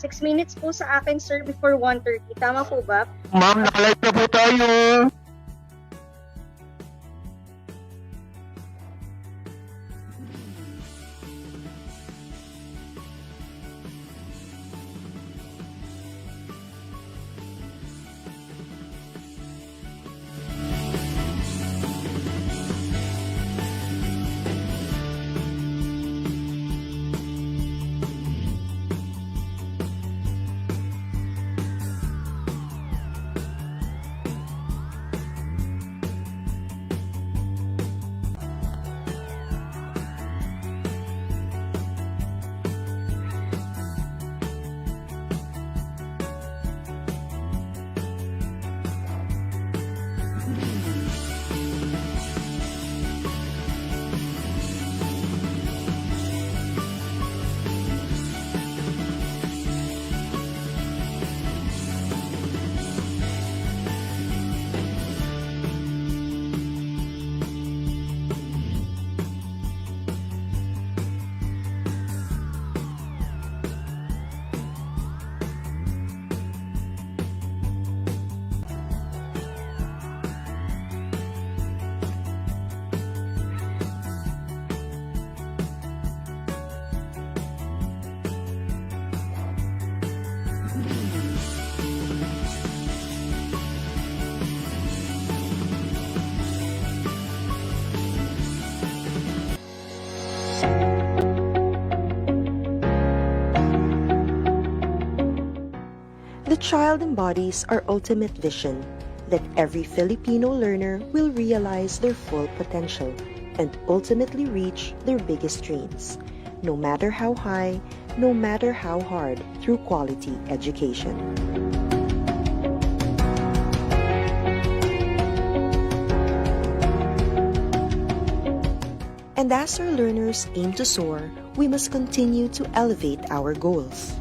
6 minutes po sa akin, sir, before 1:30. Tama po ba? Ma'am, nakalike na po tayo. The child embodies our ultimate vision, that every Filipino learner will realize their full potential and ultimately reach their biggest dreams, no matter how high, no matter how hard, through quality education. And as our learners aim to soar, we must continue to elevate our goals.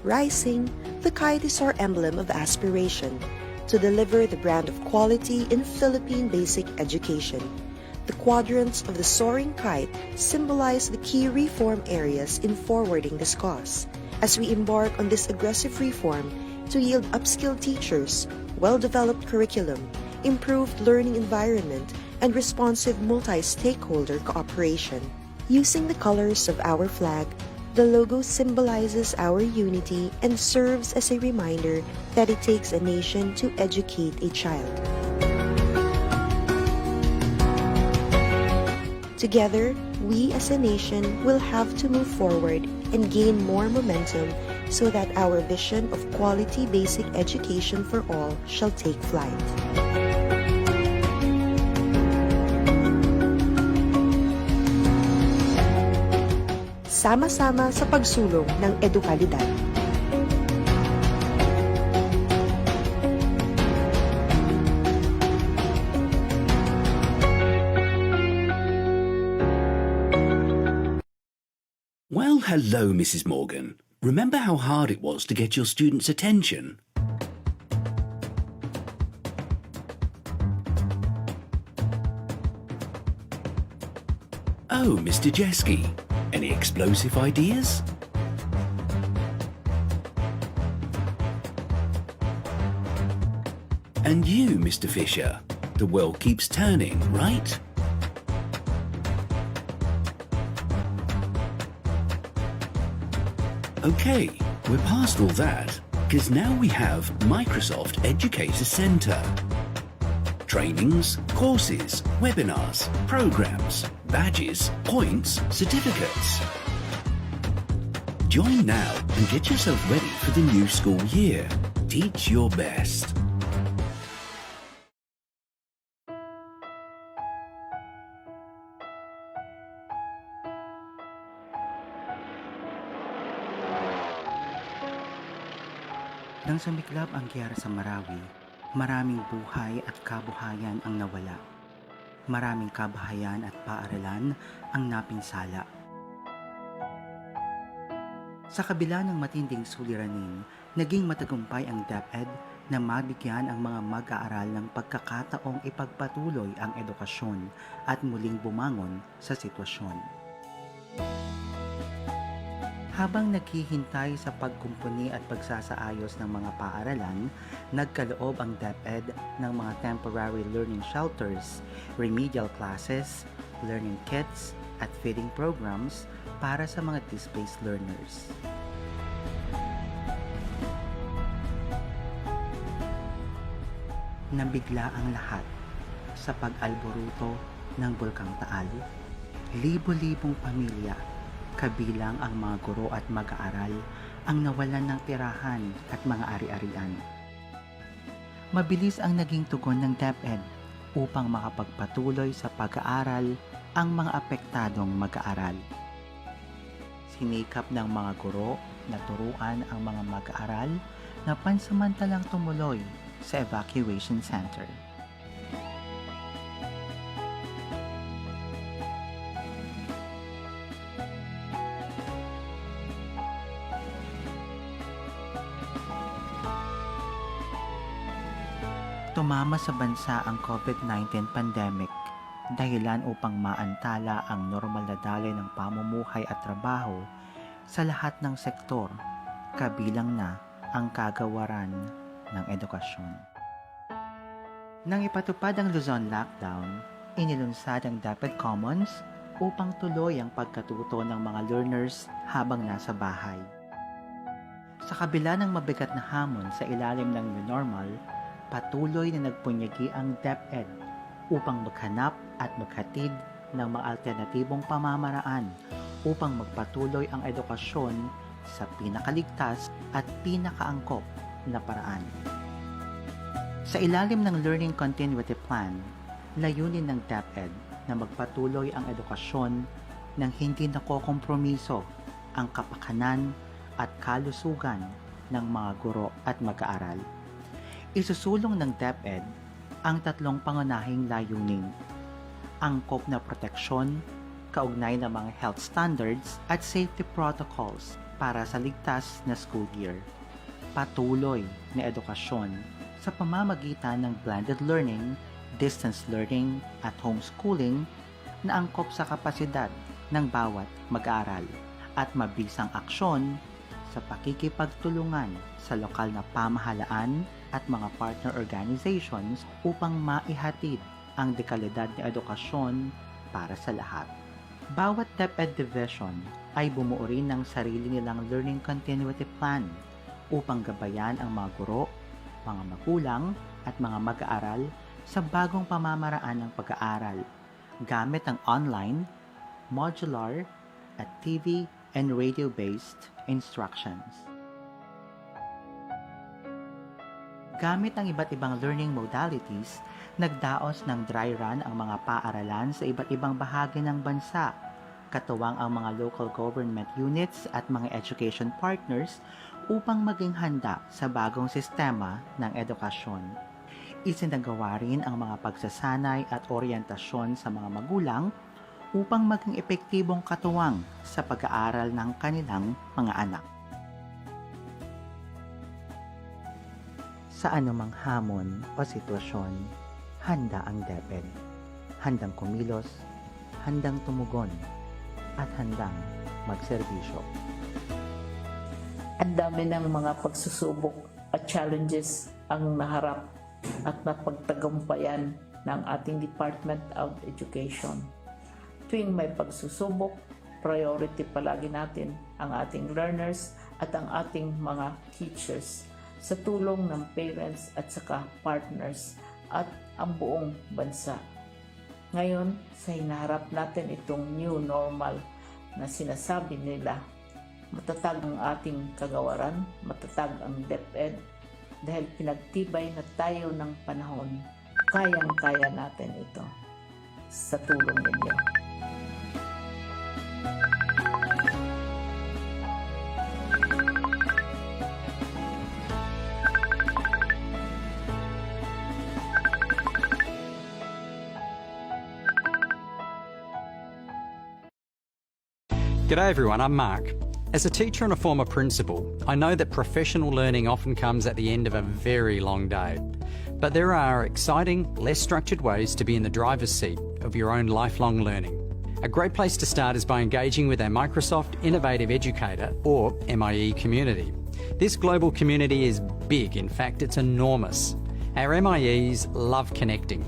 Rising, the kite is our emblem of aspiration to deliver the brand of quality in Philippine basic education. The quadrants of the soaring kite symbolize the key reform areas in forwarding this cause, as we embark on this aggressive reform to yield upskilled teachers, well-developed curriculum, improved learning environment, and responsive multi-stakeholder cooperation. Using the colors of our flag, the logo symbolizes our unity and serves as a reminder that it takes a nation to educate a child. Together, we as a nation will have to move forward and gain more momentum so that our vision of quality basic education for all shall take flight. Sama-sama sa pagsulong ng edukalidad. Well, hello, Mrs. Morgan. Remember how hard it was to get your students' attention? Oh, Mr. Jeski. Any explosive ideas? And you, Mr. Fisher, the world keeps turning, right? Okay, we're past all that, because now we have Microsoft Educator Center. Trainings, courses, webinars, programs, badges, points, certificates. Join now and get yourself ready for the new school year. Teach your best. Nang sumiklab ang giyera sa Marawi, maraming buhay at kabuhayan ang nawala. Maraming kabahayan at paaralan ang napinsala. Sa kabila ng matinding suliranin, naging matagumpay ang DepEd na mabigyan ang mga mag-aaral ng pagkakataong ipagpatuloy ang edukasyon at muling bumangon sa sitwasyon. Habang naghihintay sa pagkumpuni at pagsasaayos ng mga paaralan, nagkaloob ang DepEd ng mga temporary learning shelters, remedial classes, learning kits, at feeding programs para sa mga displaced learners. Nabigla ang lahat sa pag-alboruto ng Bulkang Taal. Libo-libong pamilya, kabilang ang mga guro at mag-aaral, ang nawalan ng tirahan at mga ari-arian. Mabilis ang naging tugon ng DepEd upang makapagpatuloy sa pag-aaral ang mga apektadong mag-aaral. Sinikap ng mga guro na turuan ang mga mag-aaral na pansamantalang tumuloy sa evacuation center. Tumama sa bansa ang COVID-19 pandemic, dahilan upang maantala ang normal na daloy ng pamumuhay at trabaho sa lahat ng sektor, kabilang na ang kagawaran ng edukasyon. Nang ipatupad ang Luzon lockdown, inilunsad ang DepEd Commons upang tuloy ang pagkatuto ng mga learners habang nasa bahay. Sa kabila ng mabigat na hamon sa ilalim ng new normal, patuloy na nagpunyagi ang DepEd upang maghanap at maghatid ng mga alternatibong pamamaraan upang magpatuloy ang edukasyon sa pinakaligtas at pinakaangkop na paraan. Sa ilalim ng Learning Continuity Plan, layunin ng DepEd na magpatuloy ang edukasyon nang hindi nakokompromiso ang kapakanan at kalusugan ng mga guro at mag-aaral. Isusulong ng DepEd ang tatlong pangunahing layunin: angkop na proteksyon, kaugnay ng mga health standards at safety protocols para sa ligtas na school year, patuloy na edukasyon sa pamamagitan ng blended learning, distance learning at homeschooling na angkop sa kapasidad ng bawat mag-aaral, at mabisang aksyon sa pakikipagtulungan sa lokal na pamahalaan at mga partner organizations upang maihatid ang dekalidad na edukasyon para sa lahat. Bawat DepEd division ay bumuo rin ng sarili nilang Learning Continuity Plan upang gabayan ang mga guro, mga magulang at mga mag-aaral sa bagong pamamaraan ng pag-aaral gamit ang online, modular at TV and radio-based instructions. Gamit ang iba't ibang learning modalities, nagdaos ng dry run ang mga paaralan sa iba't ibang bahagi ng bansa, katuwang ang mga local government units at mga education partners upang maging handa sa bagong sistema ng edukasyon. Isinagawa rin ang mga pagsasanay at oryentasyon sa mga magulang upang maging epektibong katuwang sa pag-aaral ng kanilang mga anak. Sa anumang hamon o sitwasyon, handa ang DepEd. Handang kumilos, handang tumugon, at handang magserbisyo. Ang dami ng mga pagsusubok at challenges ang naharap at napagtagumpayan ng ating Department of Education. Tuwing may pagsusubok, priority palagi natin ang ating learners at ang ating mga teachers sa tulong ng parents at saka partners at ang buong bansa. Ngayon, sa hinaharap natin itong new normal na sinasabi nila, matatag ang ating kagawaran, matatag ang DepEd, dahil pinagtibay na tayo ng panahon. Kayang-kaya natin ito sa tulong ninyo. G'day everyone, I'm Mark. As a teacher and a former principal, I know that professional learning often comes at the end of a very long day. But there are exciting, less structured ways to be in the driver's seat of your own lifelong learning. A great place to start is by engaging with our Microsoft Innovative Educator, or MIE, community. This global community is big, in fact it's enormous. Our MIEs love connecting.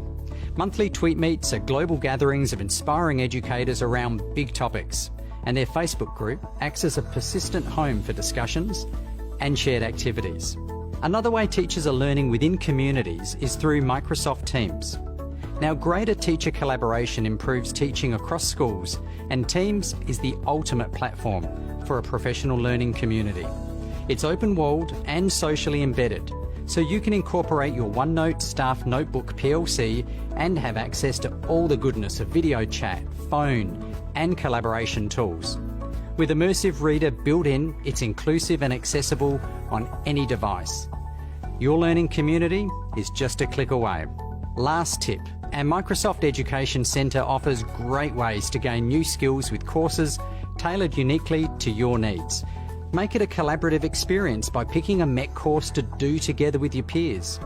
Monthly tweet meets are global gatherings of inspiring educators around big topics, and their Facebook group acts as a persistent home for discussions and shared activities. Another way teachers are learning within communities is through Microsoft Teams. Now, greater teacher collaboration improves teaching across schools, and Teams is the ultimate platform for a professional learning community. It's open-walled and socially embedded, so you can incorporate your OneNote Staff Notebook PLC and have access to all the goodness of video chat, phone, and collaboration tools. With Immersive Reader built in, it's inclusive and accessible on any device. Your learning community is just a click away. Last tip, our Microsoft Education Centre offers great ways to gain new skills with courses tailored uniquely to your needs. Make it a collaborative experience by picking a MEC course to do together with your peers.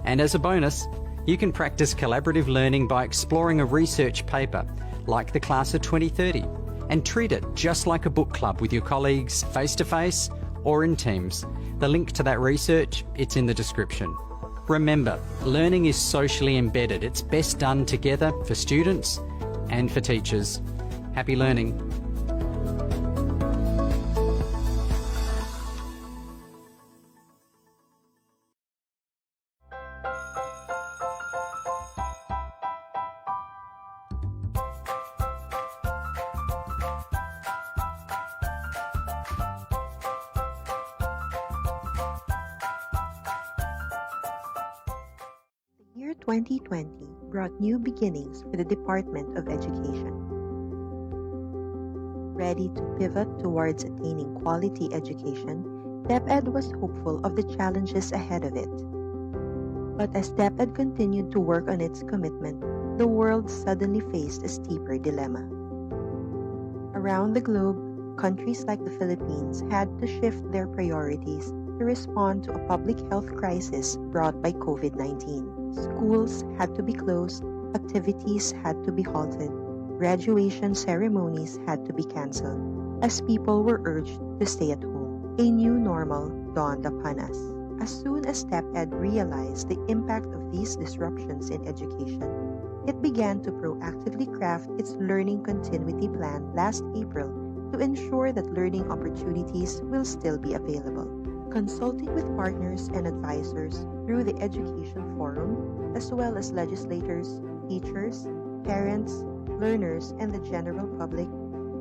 And as a bonus, you can practice collaborative learning by exploring a research paper, like the Class of 2030, and treat it just like a book club with your colleagues face-to-face or in Teams. The link to that research, it's in the description. Remember, learning is socially embedded. It's best done together for students and for teachers. Happy learning. The year 2020 brought new beginnings for the Department of Education. Ready to pivot towards attaining quality education, DepEd was hopeful of the challenges ahead of it. But as DepEd continued to work on its commitment, the world suddenly faced a steeper dilemma. Around the globe, countries like the Philippines had to shift their priorities to respond to a public health crisis brought by COVID-19. Schools had to be closed, activities had to be halted, graduation ceremonies had to be canceled, as people were urged to stay at home. A new normal dawned upon us. As soon as DepEd realized the impact of these disruptions in education, it began to proactively craft its learning continuity plan last April to ensure that learning opportunities will still be available. Consulting with partners and advisors through the Education Forum, as well as legislators, teachers, parents, learners, and the general public,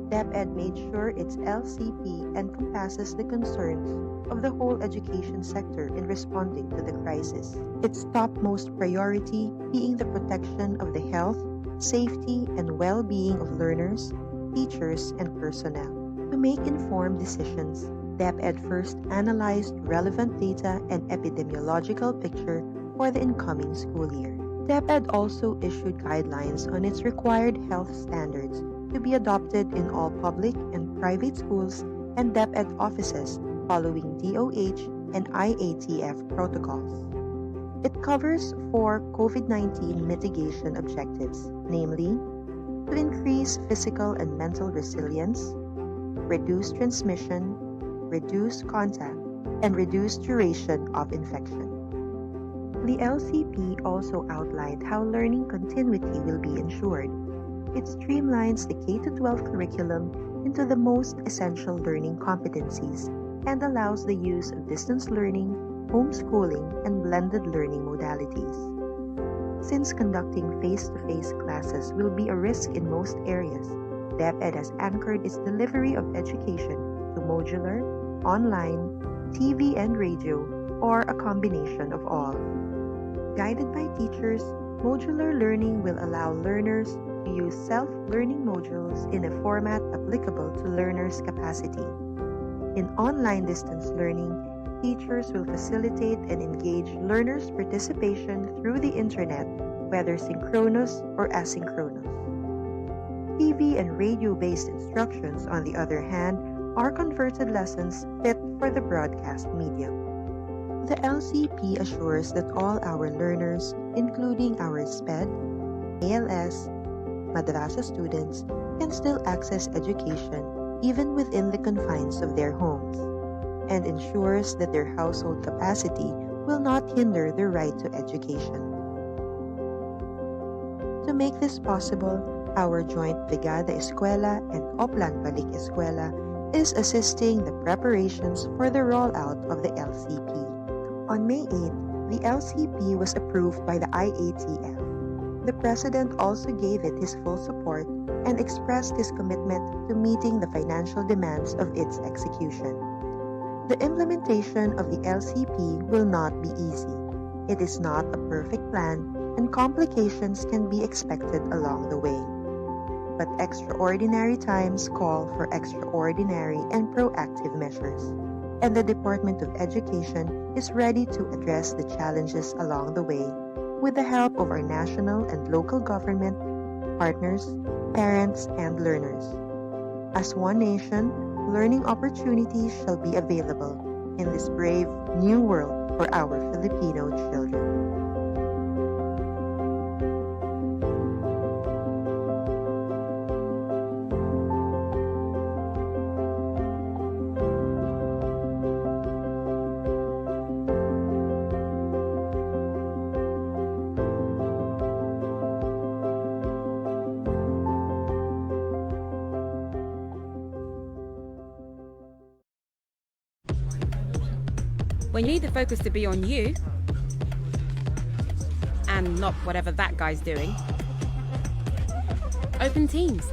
DepEd made sure its LCP encompasses the concerns of the whole education sector in responding to the crisis. Its topmost priority being the protection of the health, safety, and well-being of learners, teachers, and personnel. To make informed decisions, DepEd first analyzed relevant data and epidemiological picture for the incoming school year. DepEd also issued guidelines on its required health standards to be adopted in all public and private schools and DepEd offices following DOH and IATF protocols. It covers 4 COVID-19 mitigation objectives, namely, to increase physical and mental resilience, reduce transmission, reduce contact, and reduce duration of infection. The LCP also outlined how learning continuity will be ensured. It streamlines the K-12 curriculum into the most essential learning competencies and allows the use of distance learning, homeschooling, and blended learning modalities. Since conducting face-to-face classes will be a risk in most areas, DepEd has anchored its delivery of education to modular, online, TV and radio, or a combination of all. Guided by teachers, modular learning will allow learners to use self-learning modules in a format applicable to learners' capacity. In online distance learning, teachers will facilitate and engage learners' participation through the internet, whether synchronous or asynchronous. TV and radio-based instructions, on the other hand, are converted lessons fit for the broadcast medium. The LCP assures that all our learners, including our SPED, ALS, Madrasa students, can still access education even within the confines of their homes, and ensures that their household capacity will not hinder their right to education. To make this possible, our joint Brigada Eskwela and Oplan Balik Eskwela is assisting the preparations for the rollout of the LCP. On May 8, the LCP was approved by the IATF. The President also gave it his full support and expressed his commitment to meeting the financial demands of its execution. The implementation of the LCP will not be easy. It is not a perfect plan, and complications can be expected along the way. But extraordinary times call for extraordinary and proactive measures, and the Department of Education is ready to address the challenges along the way with the help of our national and local government, partners, parents, and learners. As one nation, learning opportunities shall be available in this brave new world for our Filipino children. When you need the focus to be on you and not whatever that guy's doing, open Teams.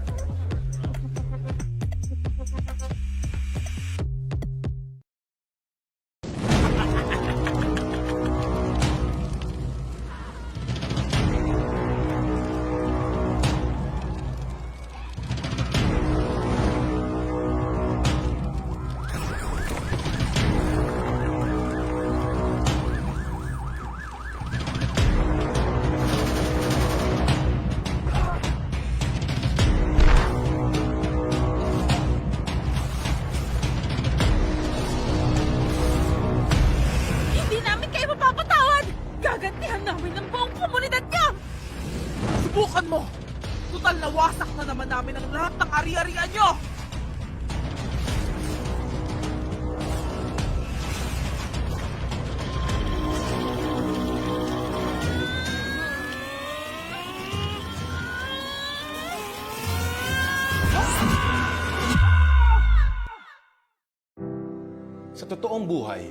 Subukan mo! Tutal nawasak na naman namin ang lahat ng ari-arian nyo! Sa totoong buhay,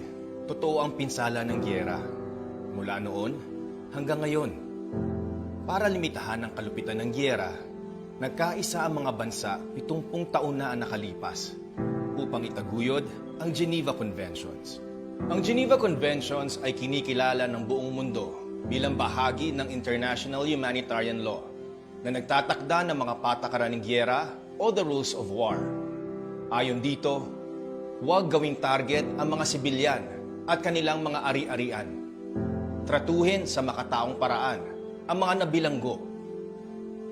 totoo ang pinsala ng giyera. Mula noon hanggang ngayon. Para limitahan ang kalupitan ng giyera, nagkaisa ang mga bansa 70 taon na ang nakalipas upang itaguyod ang Geneva Conventions. Ang Geneva Conventions ay kinikilala ng buong mundo bilang bahagi ng international humanitarian law na nagtatakda ng mga patakaran ng giyera o the rules of war. Ayon dito, huwag gawing target ang mga sibilyan at kanilang mga ari-arian. Tratuhin sa makataong paraan ang mga nabilanggo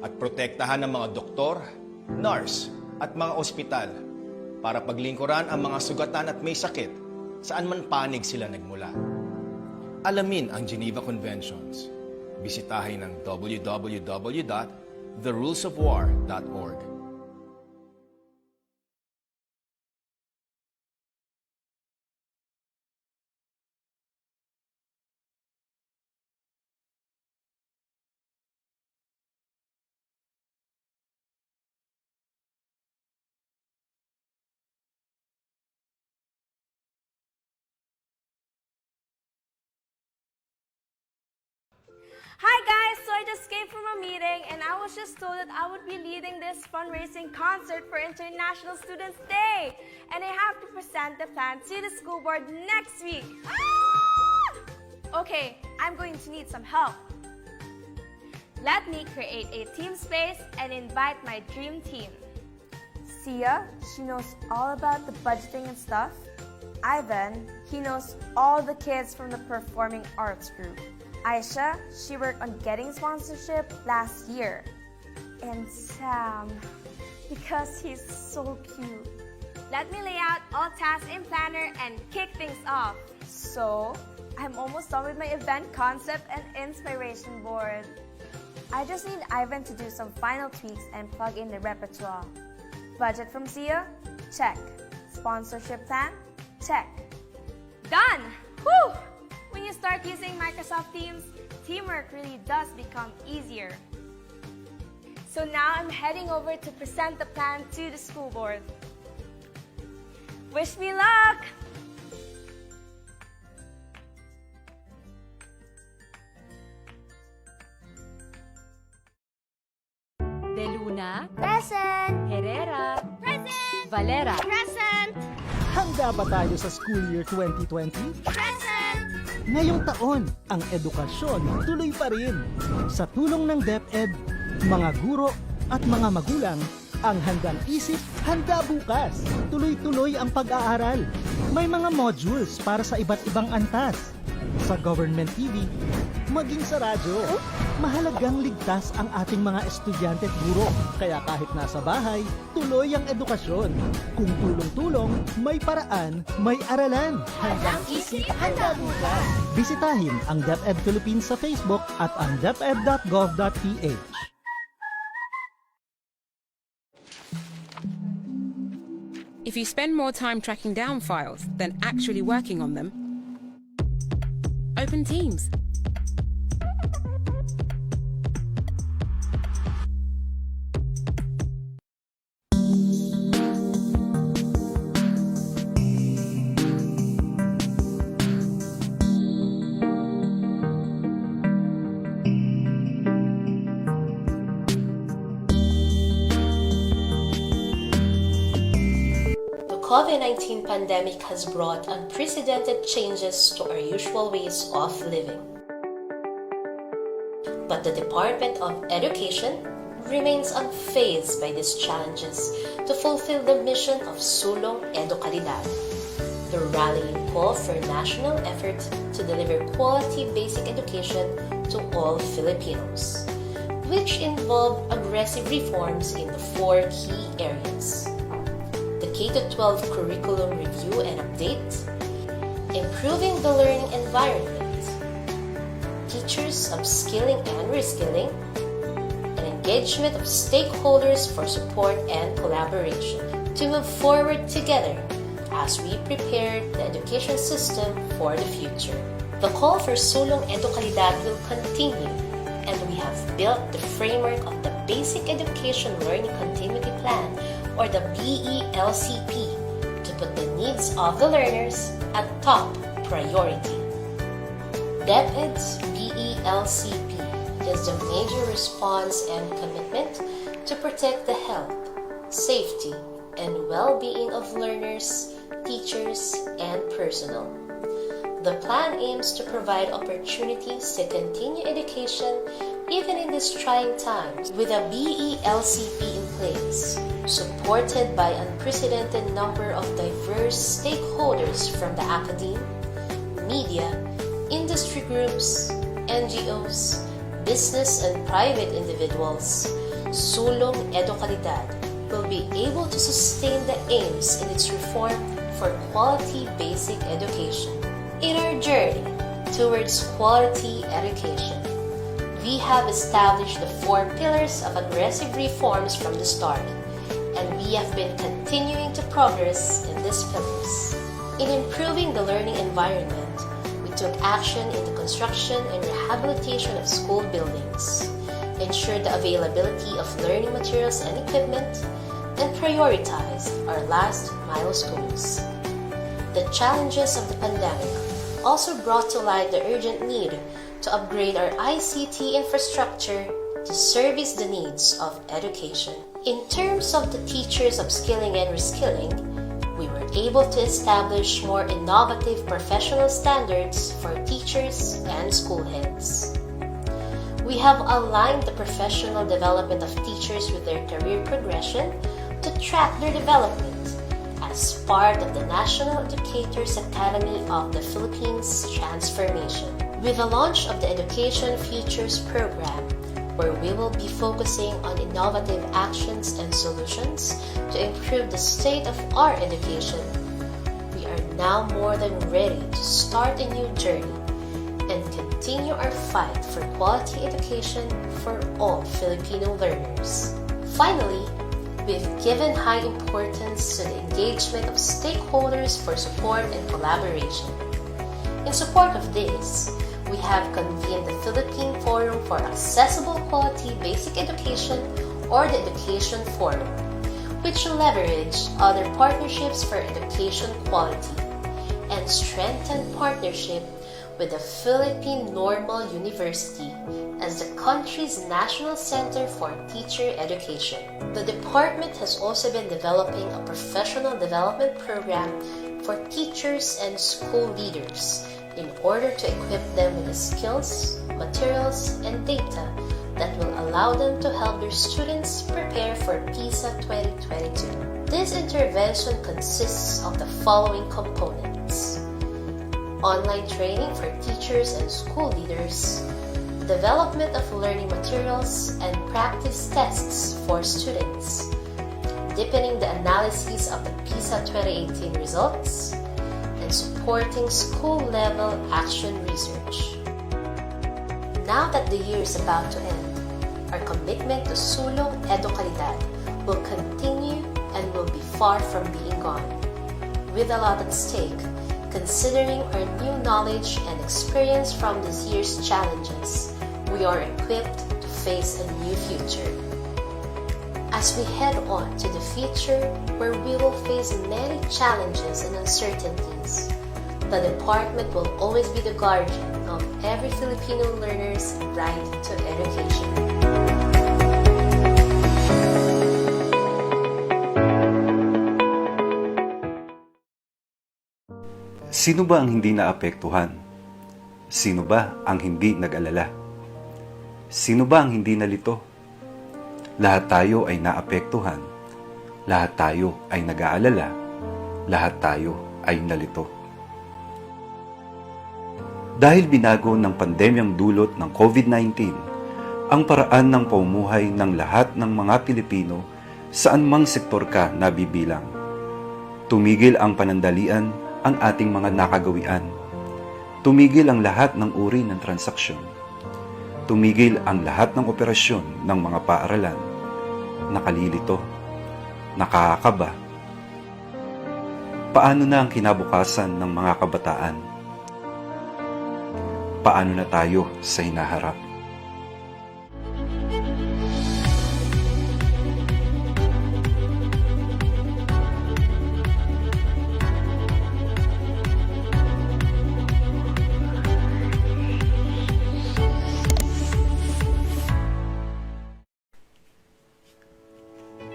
at protektahan ng mga doktor, nurse at mga ospital para paglingkuran ang mga sugatan at may sakit saan man panig sila nagmula. Alamin ang Geneva Conventions. Bisitahin ang www.therulesofwar.org. Hi guys, so I just came from a meeting and I was just told that I would be leading this fundraising concert for International Students Day. And I have to present the plan to the school board next week. Okay, I'm going to need some help. Let me create a team space and invite my dream team. Sia, she knows all about the budgeting and stuff. Ivan, he knows all the kids from the performing arts group. Aisha, she worked on getting sponsorship last year. And Sam, because he's so cute. Let me lay out all tasks in Planner and kick things off. So, I'm almost done with my event concept and inspiration board. I just need Ivan to do some final tweaks and plug in the repertoire. Budget from Sia? Check. Sponsorship plan? Check. Done! Whew! When you start using Microsoft Teams, teamwork really does become easier. So now I'm heading over to present the plan to the school board. Wish me luck! De Luna, Present! Herrera, Present! Valera. Present! Handa ba tayo sa school year 2020? Present! Ngayong taon, ang edukasyon tuloy pa rin. Sa tulong ng DepEd, mga guro at mga magulang, ang handang isip, handa bukas. Tuloy-tuloy ang pag-aaral. May mga modules para sa iba't ibang antas. Sa government TV, maging sa radyo. Mahalagang ligtas ang ating mga estudyante at guro. Kaya kahit nasa bahay, tuloy ang edukasyon. Kung tulong-tulong, may paraan, may aralan. Handang isip, handa bukas. Bisitahin ang DepEd Philippines sa Facebook at ang deped.gov.ph. If you spend more time tracking down files than actually working on them, open Teams. The COVID-19 pandemic has brought unprecedented changes to our usual ways of living. But the Department of Education remains unfazed by these challenges to fulfill the mission of Sulong Edukalidad, the rallying call for national effort to deliver quality basic education to all Filipinos, which involve aggressive reforms in the 4 key areas: the K-12 curriculum review and update, improving the learning environment, teachers upskilling and reskilling, and engagement of stakeholders for support and collaboration to move forward together as we prepare the education system for the future. The call for Sulong Edukalidad will continue, and we have built the framework of the Basic Education Learning Continuity Plan, or the BELCP, to put the needs of the learners at top priority. DepEd's BELCP is the major response and commitment to protect the health, safety, and well-being of learners, teachers, and personnel. The plan aims to provide opportunities to continue education even in these trying times with a BELCP in place, supported by unprecedented number of diverse stakeholders from the academe, media, industry groups, NGOs, business and private individuals. Sulong Edukalidad will be able to sustain the aims in its reform for quality basic education. In our journey towards quality education, we have established the 4 pillars of aggressive reforms from the start, and we have been continuing to progress in these pillars. In improving the learning environment, we took action in the construction and rehabilitation of school buildings, ensured the availability of learning materials and equipment, and prioritized our last mile schools. The challenges of the pandemic also brought to light the urgent need to upgrade our ICT infrastructure to service the needs of education. In terms of the teachers upskilling and reskilling, we were able to establish more innovative professional standards for teachers and school heads. We have aligned the professional development of teachers with their career progression to track their development as part of the National Educators Academy of the Philippines transformation. With the launch of the Education Futures program, where we will be focusing on innovative actions and solutions to improve the state of our education. We are now more than ready to start a new journey and continue our fight for quality education for all Filipino learners. Finally, we've given high importance to the engagement of stakeholders for support and collaboration. In support of this, we have convened the Philippine Forum for Accessible Quality Basic Education, or the Education Forum, which will leverage other partnerships for education quality and strengthen partnership with the Philippine Normal University as the country's National Center for Teacher Education. The department has also been developing a professional development program for teachers and school leaders in order to equip them with the skills, materials, and data that will allow them to help their students prepare for PISA 2022. This intervention consists of the following components: online training for teachers and school leaders, development of learning materials and practice tests for students, deepening the analysis of the PISA 2018 results, and supporting school-level action research. Now that the year is about to end, our commitment to Sulong Edukalidad will continue and will be far from being gone. With a lot at stake, considering our new knowledge and experience from this year's challenges, we are equipped to face a new future. As we head on to the future where we will face many challenges and uncertainties, the department will always be the guardian of every Filipino learner's right to education. Sino ba ang hindi naapektuhan? Sino ba ang hindi nag-alala? Sino ba ang hindi nalito? Lahat tayo ay naapektuhan. Lahat tayo ay nag-aalala. Lahat tayo ay nalito. Dahil binago ng pandemyang dulot ng COVID-19 ang paraan ng pamumuhay ng lahat ng mga Pilipino saan mang sektor ka nabibilang. Tumigil ang panandalian ang ating mga nakagawian. Tumigil ang lahat ng uri ng transaksyon. Tumigil ang lahat ng operasyon ng mga paaralan. Nakalilito. Nakakaba. Paano na ang kinabukasan ng mga kabataan? Paano na tayo sa hinaharap?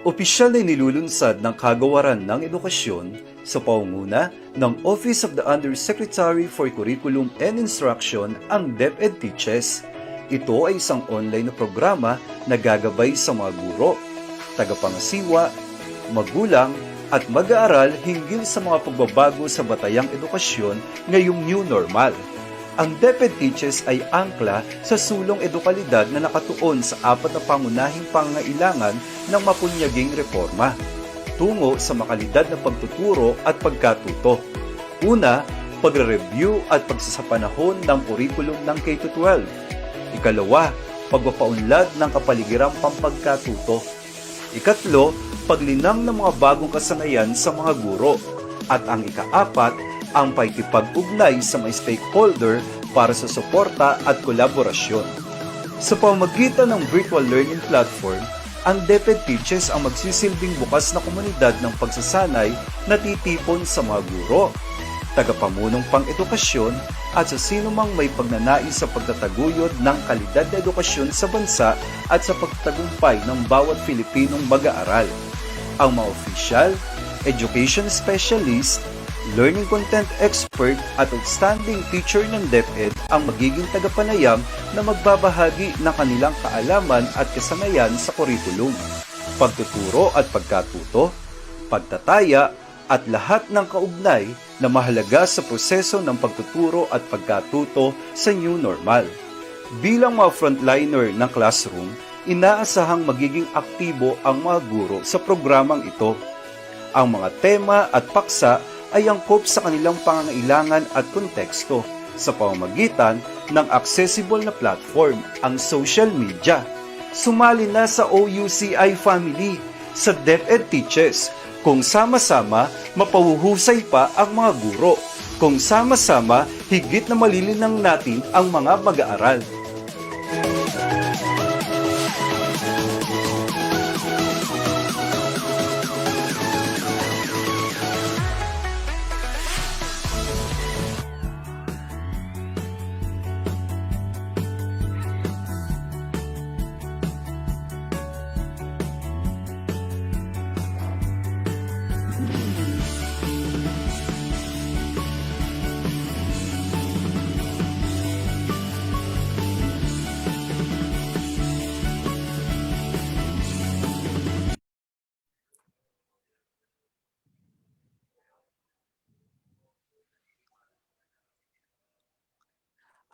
Opisyal na nilulunsad ng Kagawaran ng Edukasyon sa pangunguna ng Office of the Undersecretary for Curriculum and Instruction ang DepEd Teaches. Ito ay isang online na programa na gagabay sa mga guro, tagapangasiwa, magulang at mag-aaral hinggil sa mga pagbabago sa batayang edukasyon ngayong new normal. Ang DepEd Teaches ay angkla sa sulong edukalidad na nakatuon sa apat na pangunahing pangangailangan ng mapunyaging reforma tungo sa makalidad na pagtuturo at pagkatuto. Una, pagre-review at pagsasapanahon ng kurikulum ng K-12. Ikalawa, pagpapaunlad ng kapaligirang pampagkatuto. Ikatlo, paglinang ng mga bagong kasanayan sa mga guro. At ang ikaapat, ang pakikipag-ugnay sa mga stakeholder para sa suporta at kolaborasyon. Sa pamamagitan ng virtual learning platform, ang DepEd Teaches ang magsisilbing bukas na komunidad ng pagsasanay na titipon sa mga guro, tagapamunong pang-edukasyon at sa sinumang may pagnanais sa pagtataguyod ng kalidad na edukasyon sa bansa at sa pagtagumpay ng bawat Pilipinong mag-aaral. Ang mga opisyal, education specialist, learning content expert at outstanding teacher ng DepEd ang magiging tagapanayam na magbabahagi ng kanilang kaalaman at kasanayan sa kurikulum, pagtuturo at pagkatuto, pagtataya at lahat ng kaugnay na mahalaga sa proseso ng pagtuturo at pagkatuto sa new normal. Bilang mga frontliner ng classroom, inaasahang magiging aktibo ang mga guro sa programang ito. Ang mga tema at paksa ay angkop sa kanilang pangangailangan at konteksto sa pamamagitan ng accessible na platform, ang social media. Sumali na sa OUCI family sa DepEd Teaches, kung sama-sama mapahuhusay pa ang mga guro, kung sama-sama higit na malilinang natin ang mga mag-aaral.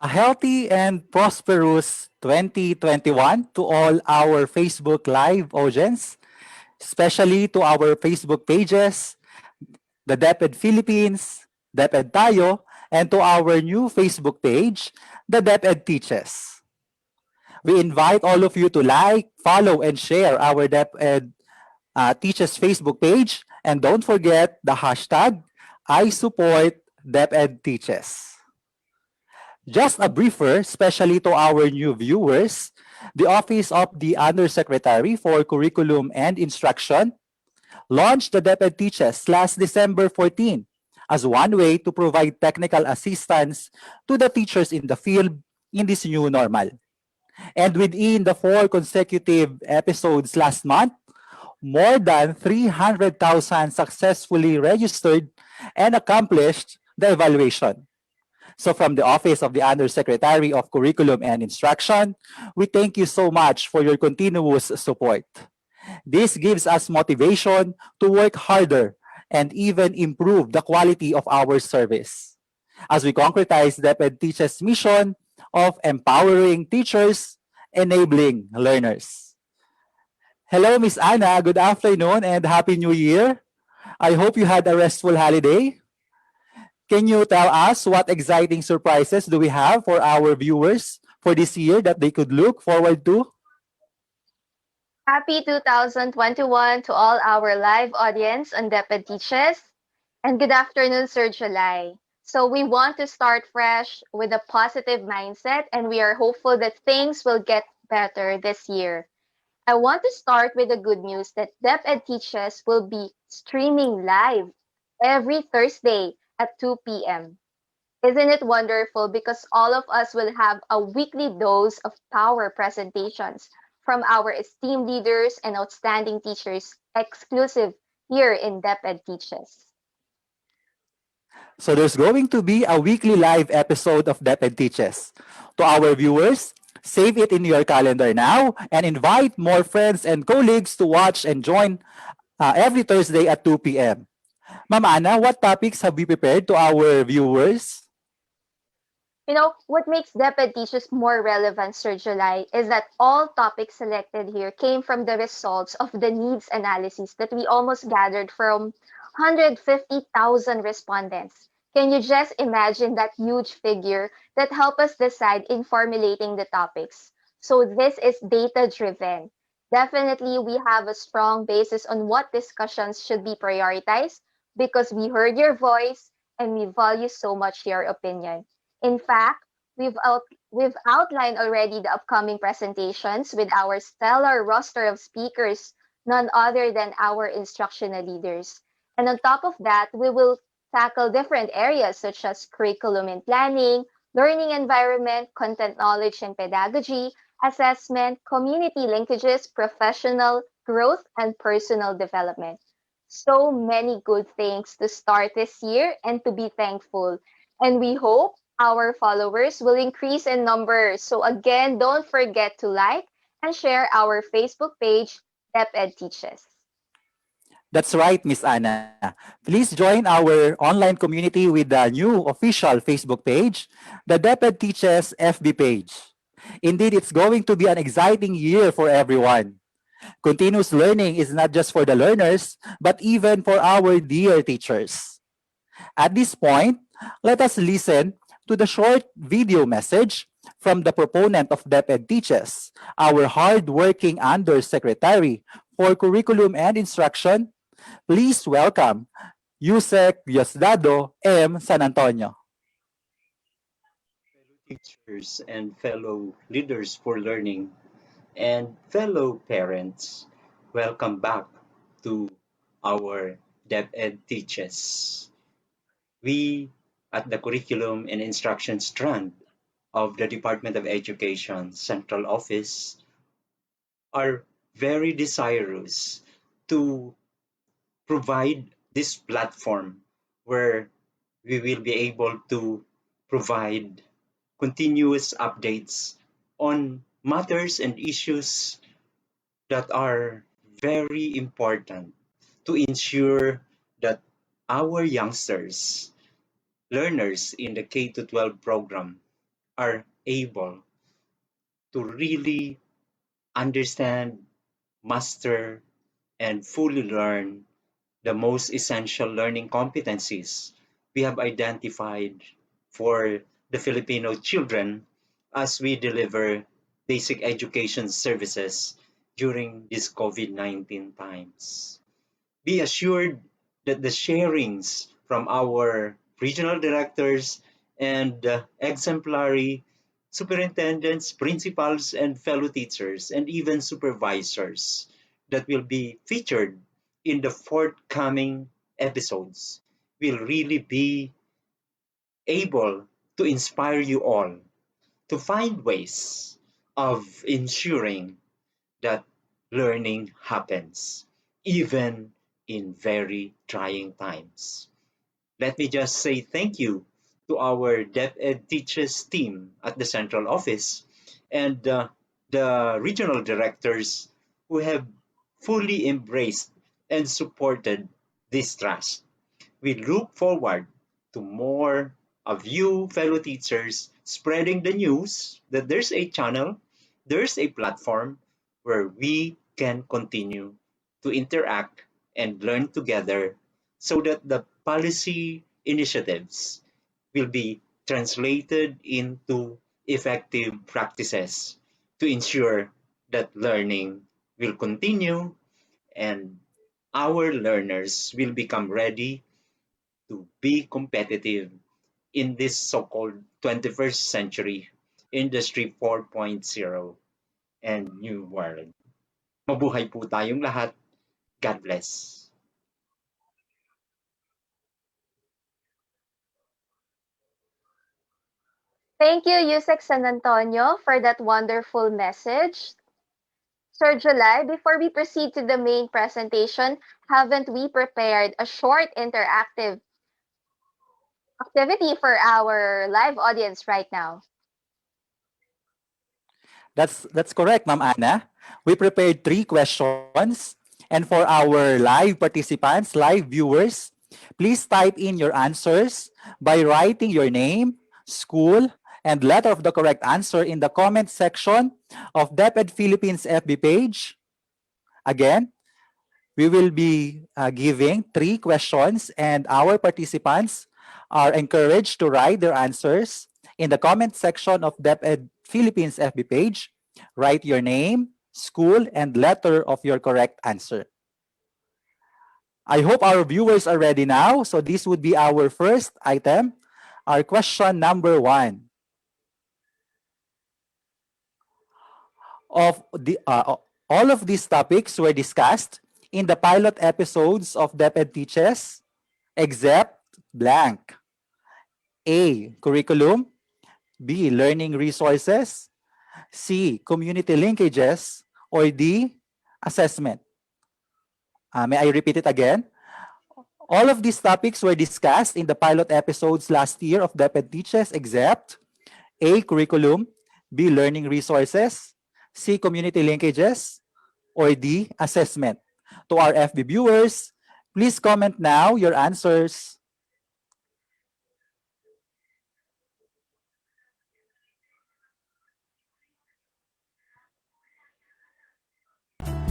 A healthy and prosperous 2021 to all our Facebook Live audience, especially to our Facebook pages, the DepEd Philippines, DepEd Tayo, and to our new Facebook page, the DepEd Teaches. We invite all of you to like, follow, and share our DepEd Teaches Facebook page, and don't forget the hashtag I support DepEd Teaches. Just a briefer, especially to our new viewers, the Office of the Undersecretary for Curriculum and Instruction launched the DepEd Teaches last December 14 as one way to provide technical assistance to the teachers in the field in this new normal. And within the 4 consecutive episodes last month, more than 300,000 successfully registered and accomplished the evaluation. So from the Office of the Undersecretary of Curriculum and Instruction, we thank you so much for your continuous support. This gives us motivation to work harder and even improve the quality of our service as we concretize DepEd Teaches' mission of empowering teachers, enabling learners. Hello, Miss Anna. Good afternoon and Happy New Year. I hope you had a restful holiday. Can you tell us what exciting surprises do we have for our viewers for this year that they could look forward to? Happy 2021 to all our live audience on DepEd Teaches. And good afternoon, Sir July. So we want to start fresh with a positive mindset, and we are hopeful that things will get better this year. I want to start with the good news that DepEd Teaches will be streaming live every Thursday at 2 p.m. Isn't it wonderful? Because all of us will have a weekly dose of power presentations from our esteemed leaders and outstanding teachers, exclusive here in DepEd Teaches. So there's going to be a weekly live episode of DepEd Teaches. To our viewers, save it in your calendar now and invite more friends and colleagues to watch and join every Thursday at 2 p.m. Ma'am Ana, what topics have we prepared to our viewers? You know, what makes DepEd Teaches more relevant, Sir July, is that all topics selected here came from the results of the needs analysis that we almost gathered from 150,000 respondents. Can you just imagine that huge figure that helped us decide in formulating the topics? So this is data-driven. Definitely, we have a strong basis on what discussions should be prioritized because we heard your voice and we value so much your opinion. In fact, we've outlined already the upcoming presentations with our stellar roster of speakers, none other than our instructional leaders. And on top of that, we will tackle different areas such as curriculum and planning, learning environment, content knowledge and pedagogy, assessment, community linkages, professional growth, and personal development. So many good things to start this year and to be thankful. And we hope our followers will increase in numbers. So again, don't forget to like and share our Facebook page, DepEd Teaches. That's right, Miss Anna. Please join our online community with the new official Facebook page, the DepEd Teaches FB page. Indeed, it's going to be an exciting year for everyone. Continuous learning is not just for the learners, but even for our dear teachers. At this point, let us listen to the short video message from the proponent of DepEd Teaches, our hard-working Undersecretary for Curriculum and Instruction. Please welcome Yusek Diosdado M. San Antonio. Teachers and fellow leaders for learning and fellow parents, welcome back to our DepEd Teaches. We at the Curriculum and Instruction Strand of the Department of Education Central Office are very desirous to provide this platform where we will be able to provide continuous updates on matters and issues that are very important to ensure that our youngsters, learners in the K-12 program, are able to really understand, master, and fully learn the most essential learning competencies we have identified for the Filipino children as we deliver basic education services during these COVID-19 times. Be assured that the sharings from our regional directors and exemplary superintendents, principals, and fellow teachers, and even supervisors that will be featured in the forthcoming episodes will really be able to inspire you all to find ways of ensuring that learning happens even in very trying times. Let me just say thank you to our DepEd Teaches team at the central office and the regional directors who have fully embraced and supported this trust. We look forward to more of you, fellow teachers, spreading the news that there's a channel, there's a platform where we can continue to interact and learn together so that the policy initiatives will be translated into effective practices to ensure that learning will continue and our learners will become ready to be competitive in this so-called 21st century Industry 4.0 and New World. Mabuhay po tayong lahat. God bless. Thank you, Yusek San Antonio, for that wonderful message. Sir July, before we proceed to the main presentation, haven't we prepared a short interactive activity for our live audience right now? That's correct, Ma'am Ana. We prepared 3 questions. And for our live participants, live viewers, please type in your answers by writing your name, school, and letter of the correct answer in the comment section of DepEd Philippines FB page. Again, we will be giving 3 questions and our participants are encouraged to write their answers in the comment section of DepEd Philippines FB page. Write your name, school, and letter of your correct answer. I hope our viewers are ready now. So this would be our first item, our question number 1. All of these topics were discussed in the pilot episodes of DepEd Teaches, except blank. A, curriculum. B, learning resources. C, community linkages. Or D, assessment. May I repeat it again? All of these topics were discussed in the pilot episodes last year of DepEd Teaches, except A, curriculum. B, learning resources. C, community linkages. Or D, assessment. To our FB viewers, please comment now your answers.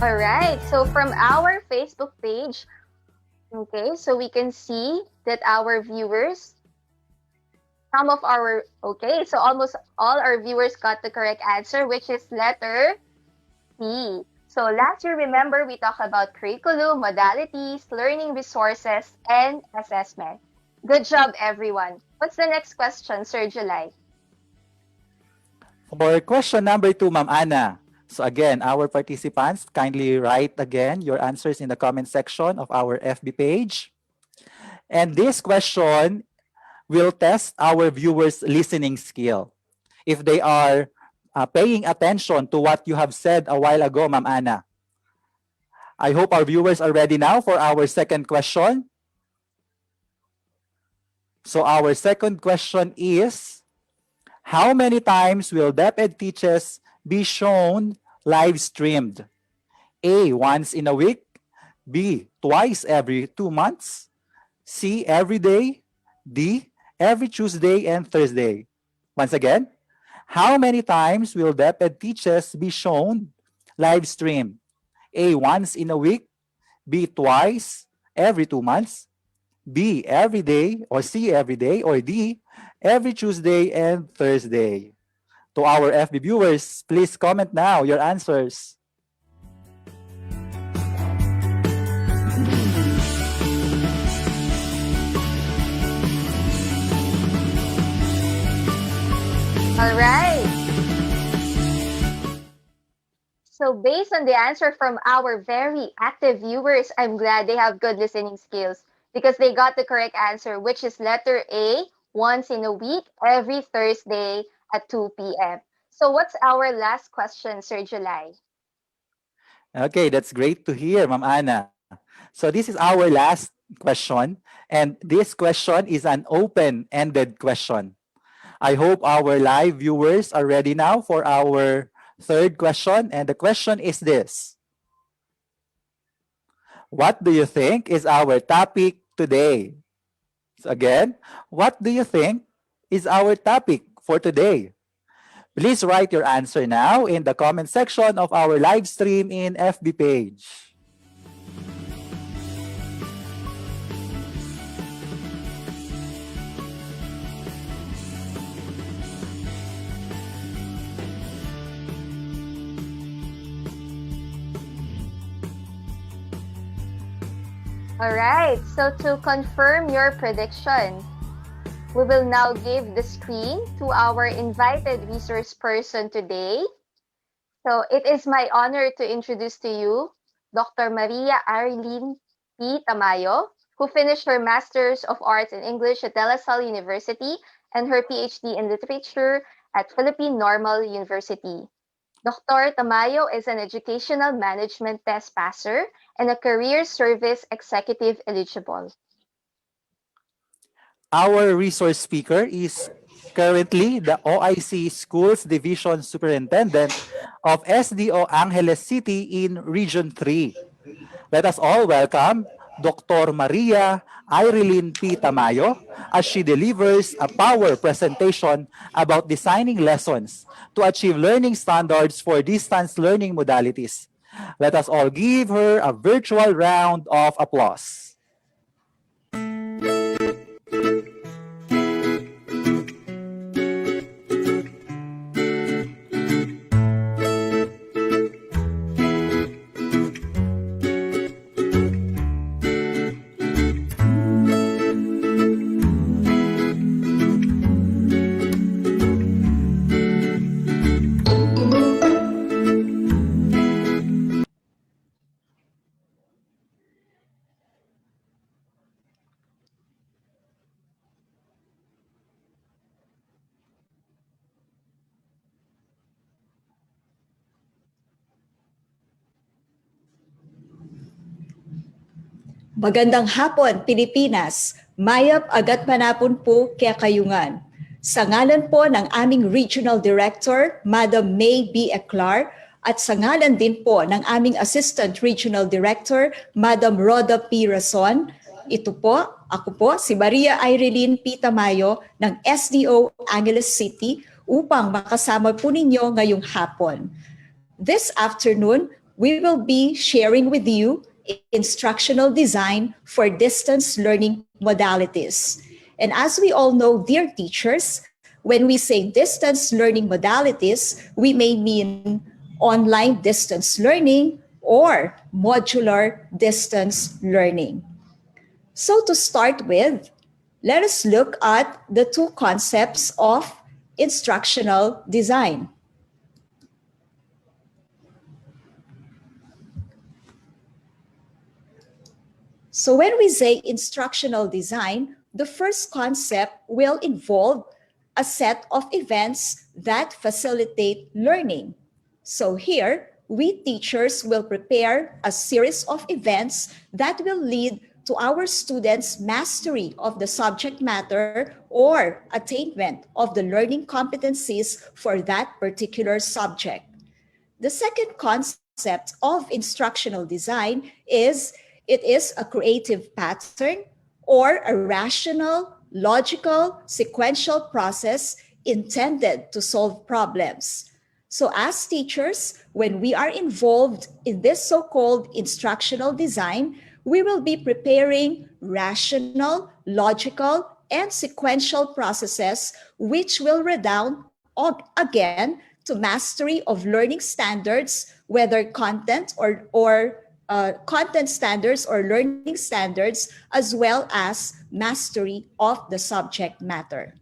All right. So from our Facebook page, okay, so we can see that our viewers, so almost all our viewers got the correct answer, which is letter C. So last year, remember, we talked about curriculum, modalities, learning resources, and assessment. Good job, everyone. What's the next question, Sir July? For question number 2, Ma'am Ana. So again, our participants, kindly write again your answers in the comment section of our FB page. And this question will test our viewers' listening skill. If they are paying attention to what you have said a while ago, Ma'am Ana. I hope our viewers are ready now for our second question. So our second question is, how many times will DepEd Teaches be shown live streamed? A, once in a week. B, twice every 2 months. C, every day. D, every Tuesday and Thursday. Once again, how many times will DepEd Teaches be shown live streamed? A, once in a week. B, twice every 2 months. B, every day, or C, every day, or D, every Tuesday and Thursday. To our FB viewers, please comment now your answers. All right. So based on the answer from our very active viewers, I'm glad they have good listening skills because they got the correct answer, which is letter A, once in a week, every Thursday at 2 p.m. So what's our last question, Sir July? Okay, that's great to hear, Ma'am Ana. So this is our last question, and this question is an open-ended question. I hope our live viewers are ready now for our third question, and the question is this. What do you think is our topic today? So again, what do you think is our topic for today? Please write your answer now in the comment section of our live stream in FB page. All right, so to confirm your prediction, we will now give the screen to our invited resource person today. So it is my honor to introduce to you Dr. Irelyn Tamayo, who finished her Master's of Arts in English at De La Salle University and her PhD in Literature at Philippine Normal University. Dr. Tamayo is an educational management test passer and a career service executive eligible. Our resource speaker is currently the OIC Schools Division Superintendent of SDO Angeles City in Region 3. Let us all welcome Dr. Irelyn Tamayo as she delivers a power presentation about designing lessons to achieve learning standards for distance learning modalities. Let us all give her a virtual round of applause. Magandang hapon, Pilipinas. Mayap agat manapon po kaya kayungan. Sa ngalan po ng aming Regional Director, Madam May B. Eclar, at sa ngalan din po ng aming Assistant Regional Director, Madam Roda P. Rason, ako po, si Irelyn Tamayo ng SDO Angeles City upang makasama po ninyo ngayong hapon. This afternoon, we will be sharing with you instructional design for distance learning modalities. And as we all know, dear teachers, when we say distance learning modalities, we may mean online distance learning or modular distance learning. So to start with, let us look at the two concepts of instructional design. So when we say instructional design, the first concept will involve a set of events that facilitate learning. So here, we teachers will prepare a series of events that will lead to our students' mastery of the subject matter or attainment of the learning competencies for that particular subject. The second concept of instructional design is it is a creative pattern or a rational, logical, sequential process intended to solve problems. So as teachers, when we are involved in this so-called instructional design, we will be preparing rational, logical, and sequential processes which will redound again to mastery of learning standards, whether content or content standards or learning standards, as well as mastery of the subject matter.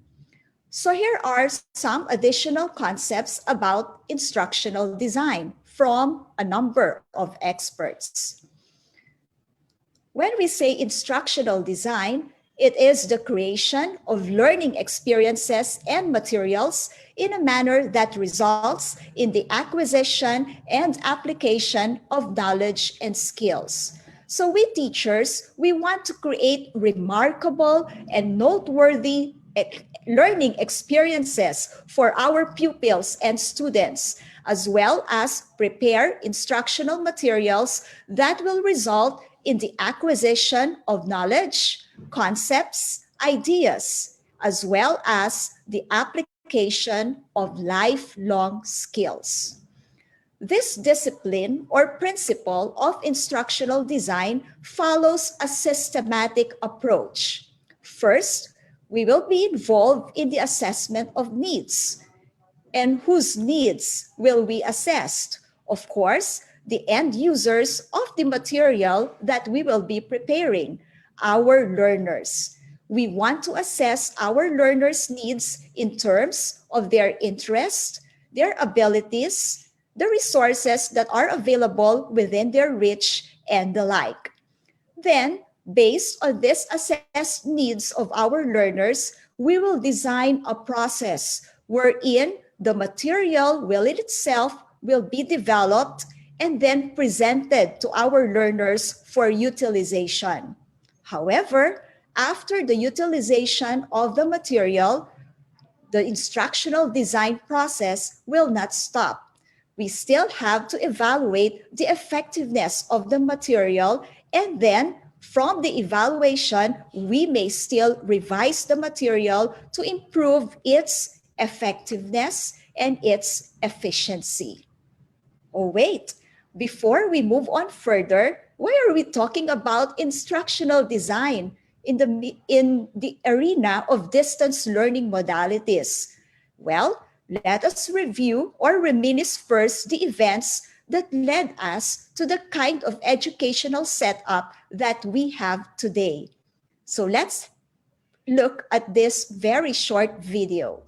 So here are some additional concepts about instructional design from a number of experts. When we say instructional design, it is the creation of learning experiences and materials in a manner that results in the acquisition and application of knowledge and skills. So we teachers, we want to create remarkable and noteworthy learning experiences for our pupils and students, as well as prepare instructional materials that will result in the acquisition of knowledge, concepts, ideas, as well as the application of lifelong skills. This discipline or principle of instructional design follows a systematic approach. First, we will be involved in the assessment of needs. And whose needs will we assess? Of course, the end users of the material that we will be preparing, our learners. We want to assess our learners' needs in terms of their interest, their abilities, the resources that are available within their reach, and the like. Then, based on this assessed needs of our learners, we will design a process wherein the material will in itself will be developed and then presented to our learners for utilization. However, after the utilization of the material, the instructional design process will not stop. We still have to evaluate the effectiveness of the material, and then from the evaluation, we may still revise the material to improve its effectiveness and its efficiency. Oh, wait, before we move on further, why are we talking about instructional design in the arena of distance learning modalities? Well, let us review or reminisce first the events that led us to the kind of educational setup that we have today. So let's look at this very short video.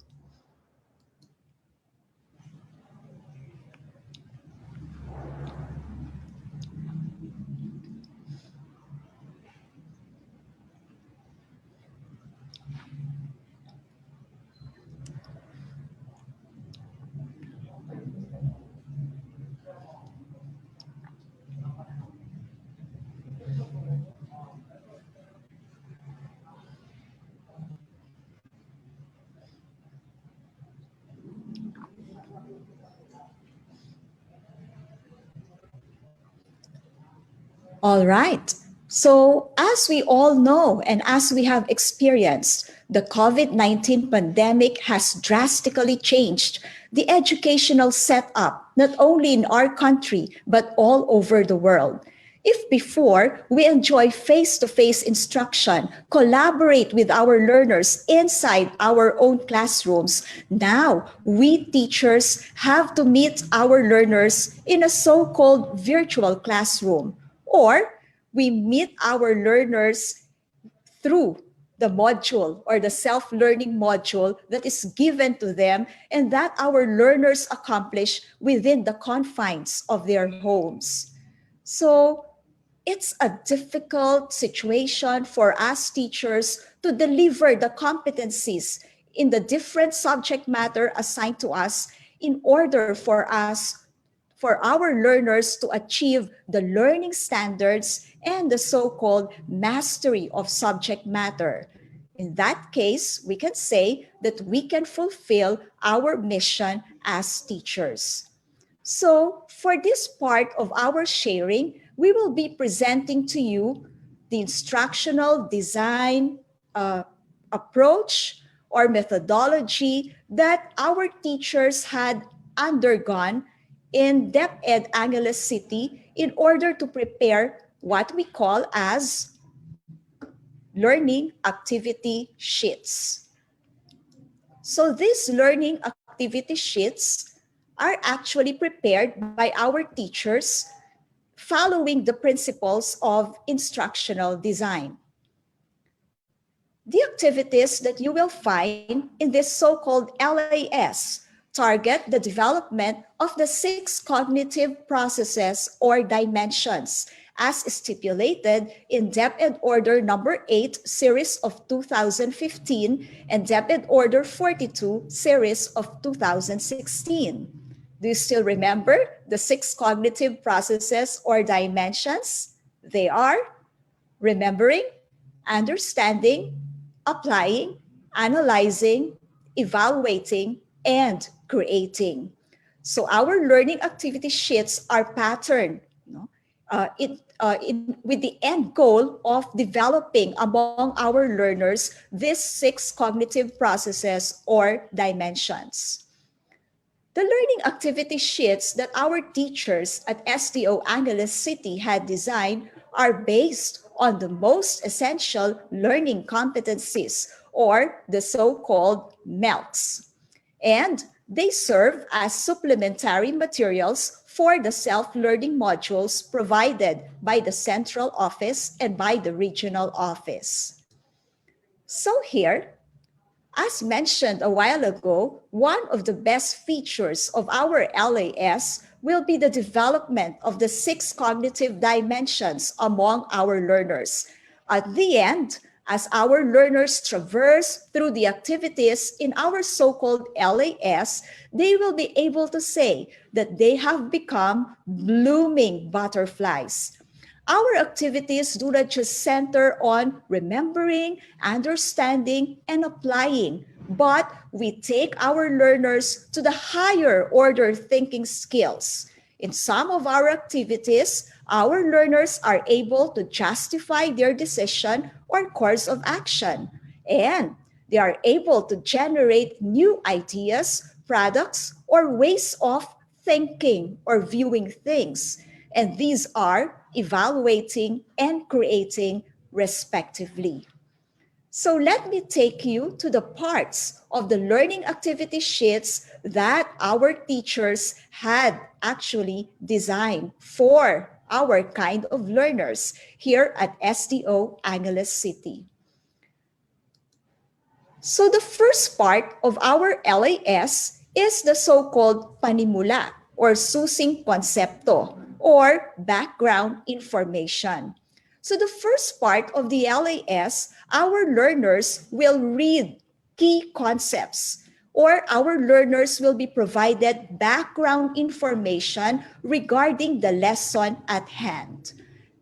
All right. So as we all know and as we have experienced, the COVID-19 pandemic has drastically changed the educational setup not only in our country, but all over the world. If before we enjoy face-to-face instruction, collaborate with our learners inside our own classrooms, now we teachers have to meet our learners in a so-called virtual classroom, or we meet our learners through the module or the self-learning module that is given to them and that our learners accomplish within the confines of their homes. So it's a difficult situation for us teachers to deliver the competencies in the different subject matter assigned to us in order for our learners to achieve the learning standards and the so-called mastery of subject matter. In that case, we can say that we can fulfill our mission as teachers. So for this part of our sharing, we will be presenting to you the instructional design approach or methodology that our teachers had undergone in DepEd Angeles City in order to prepare what we call as learning activity sheets. So these learning activity sheets are actually prepared by our teachers following the principles of instructional design. The activities that you will find in this so-called LAS target the development of the 6 cognitive processes or dimensions as stipulated in DepEd Order number 8, series of 2015 and DepEd Order 42, series of 2016. Do you still remember the 6 cognitive processes or dimensions? They are remembering, understanding, applying, analyzing, evaluating, and creating. So our learning activity sheets are patterned with the end goal of developing among our learners these 6 cognitive processes or dimensions. The learning activity sheets that our teachers at SDO Angeles City had designed are based on the most essential learning competencies, or the so-called MELCs. And they serve as supplementary materials for the self-learning modules provided by the central office and by the regional office. So here, as mentioned a while ago, one of the best features of our LAS will be the development of the 6 cognitive dimensions among our learners. At the end, as our learners traverse through the activities in our so-called LAS, they will be able to say that they have become blooming butterflies. Our activities do not just center on remembering, understanding, and applying, but we take our learners to the higher order thinking skills. In some of our activities, our learners are able to justify their decision or course of action, and they are able to generate new ideas, products, or ways of thinking or viewing things. And these are evaluating and creating respectively. So let me take you to the parts of the learning activity sheets that our teachers had actually designed for our kind of learners here at SDO Angeles City. So the first part of our LAS is the so-called panimula or susing konsepto or background information. So the first part of the LAS, our learners will read key concepts, or our learners will be provided background information regarding the lesson at hand.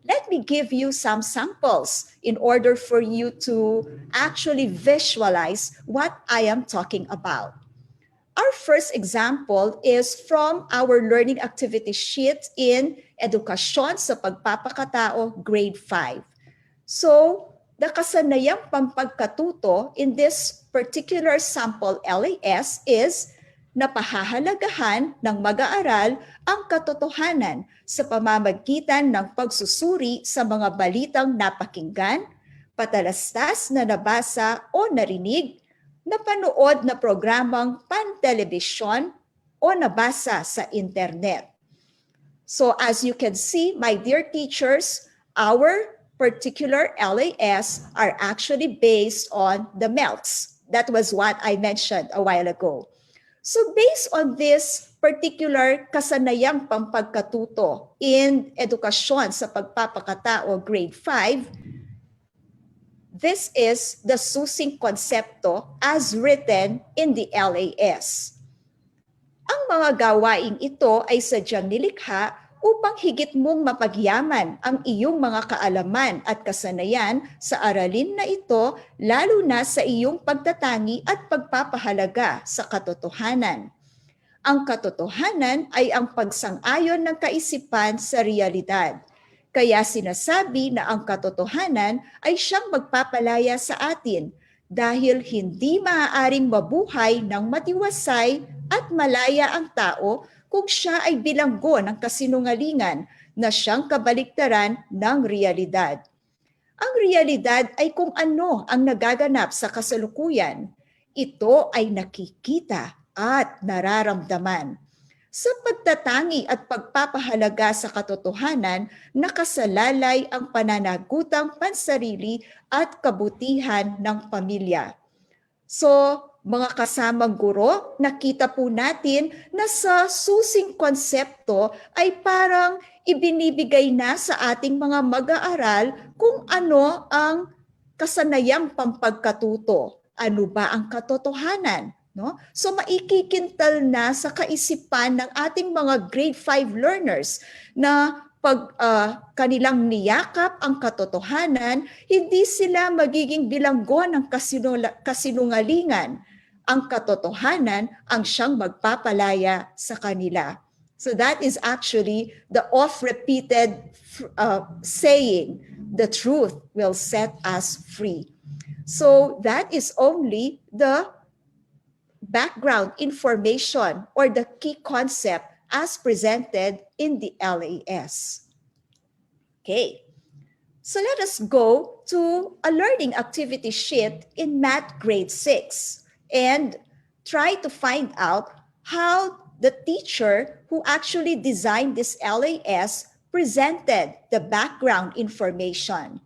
Let me give you some samples in order for you to actually visualize what I am talking about. Our first example is from our learning activity sheet in Edukasyon sa Pagpapakatao, grade 5. So, the kasanayang pampagkatuto in this particular sample LAS is Napahahalagahan ng mag-aaral ang katotohanan sa pamamagitan ng pagsusuri sa mga balitang napakinggan, patalastas na nabasa o narinig, napanood na programang pan-telebisyon o nabasa sa internet. So as you can see, my dear teachers, our particular LAS are actually based on the MELTs. That was what I mentioned a while ago. So based on this particular kasanayang pampagkatuto in edukasyon sa pagpapakatao grade 5, this is the susing konsepto as written in the LAS. Ang mga gawaing ito ay sadyang nilikha upang higit mong mapagyaman ang iyong mga kaalaman at kasanayan sa aralin na ito, lalo na sa iyong pagtatangi at pagpapahalaga sa katotohanan. Ang katotohanan ay ang pagsang-ayon ng kaisipan sa realidad. Kaya sinasabi na ang katotohanan ay siyang magpapalaya sa atin dahil hindi maaaring mabuhay ng matiwasay at malaya ang tao kung siya ay bilanggo ng kasinungalingan na siyang kabaliktaran ng realidad. Ang realidad ay kung ano ang nagaganap sa kasalukuyan. Ito ay nakikita at nararamdaman. Sa pagtatangi at pagpapahalaga sa katotohanan, nakasalalay ang pananagutang pansarili at kabutihan ng pamilya. So, mga kasamang guro, nakita po natin na sa susing konsepto ay parang ibinibigay na sa ating mga mag-aaral kung ano ang kasanayang pampagkatuto. Ano ba ang katotohanan? No? So maikikintal na sa kaisipan ng ating mga grade 5 learners na pag kanilang niyakap ang katotohanan, hindi sila magiging bilanggo ng kasinungalingan. Ang katotohanan ang siyang magpapalaya sa kanila. So that is actually the oft-repeated saying, the truth will set us free. So that is only the background information or the key concept as presented in the LAS. Okay, so let us go to a learning activity sheet in Math Grade 6 and try to find out how the teacher who actually designed this LAS presented the background information.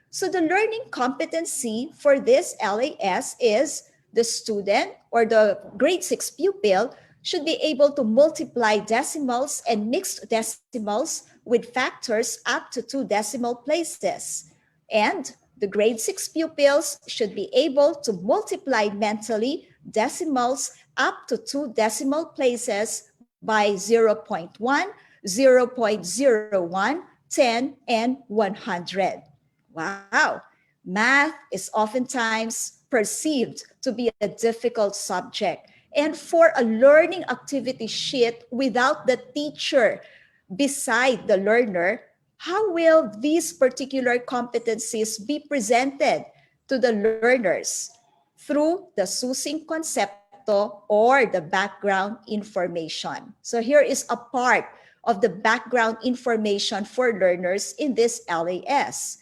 So the learning competency for this LAS is the student or the grade 6 pupil should be able to multiply decimals and mixed decimals with factors up to 2 decimal places. And the grade 6 pupils should be able to multiply mentally decimals up to 2 decimal places by 0.1, 0.01, 10, and 100. Wow! Math is oftentimes perceived to be a difficult subject. And for a learning activity sheet without the teacher beside the learner, how will these particular competencies be presented to the learners? Through the susing concepto or the background information. So here is a part of the background information for learners in this LAS.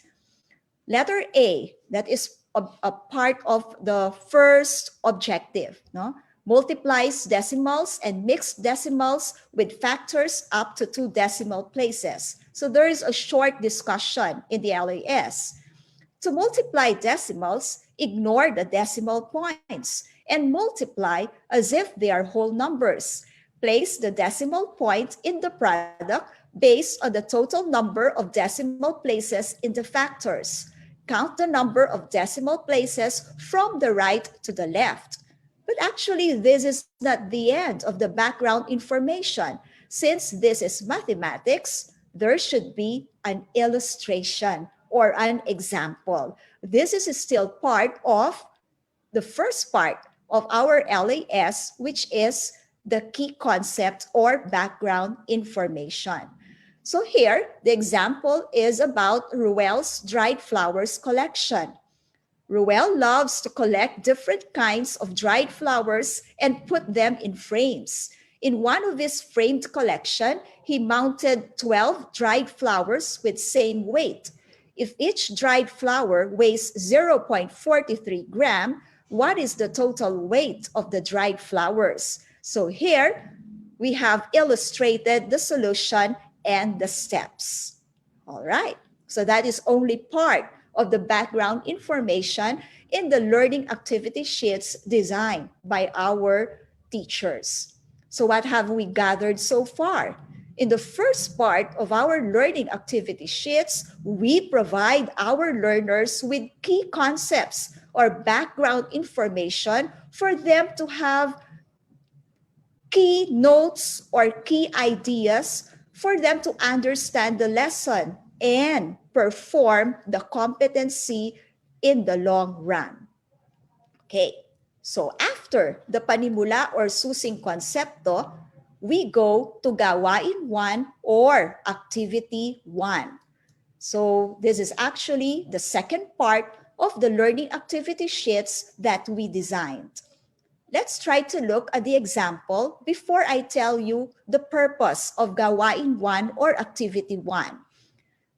Letter A, that is a part of the first objective, no? Multiplies decimals and mixed decimals with factors up to 2 decimal places. So there is a short discussion in the LAS. To multiply decimals, ignore the decimal points and multiply as if they are whole numbers. Place the decimal point in the product based on the total number of decimal places in the factors. Count the number of decimal places from the right to the left. But actually, this is not the end of the background information. Since this is mathematics, there should be an illustration or an example. This is still part of the first part of our LAS, which is the key concept or background information. So here, the example is about Ruel's dried flowers collection. Ruel loves to collect different kinds of dried flowers and put them in frames. In one of his framed collection, he mounted 12 dried flowers with same weight. If each dried flower weighs 0.43 gram, what is the total weight of the dried flowers? So here, we have illustrated the solution and the steps. All right, so that is only part of the background information in the learning activity sheets designed by our teachers. So what have we gathered so far? In the first part of our learning activity sheets, we provide our learners with key concepts or background information for them to have key notes or key ideas for them to understand the lesson and perform the competency in the long run. Okay, so after the panimula or susing konsepto, we go to gawain 1 or activity 1. So this is actually the second part of the learning activity sheets that we designed. Let's try to look at the example before I tell you the purpose of gawain 1 or activity 1.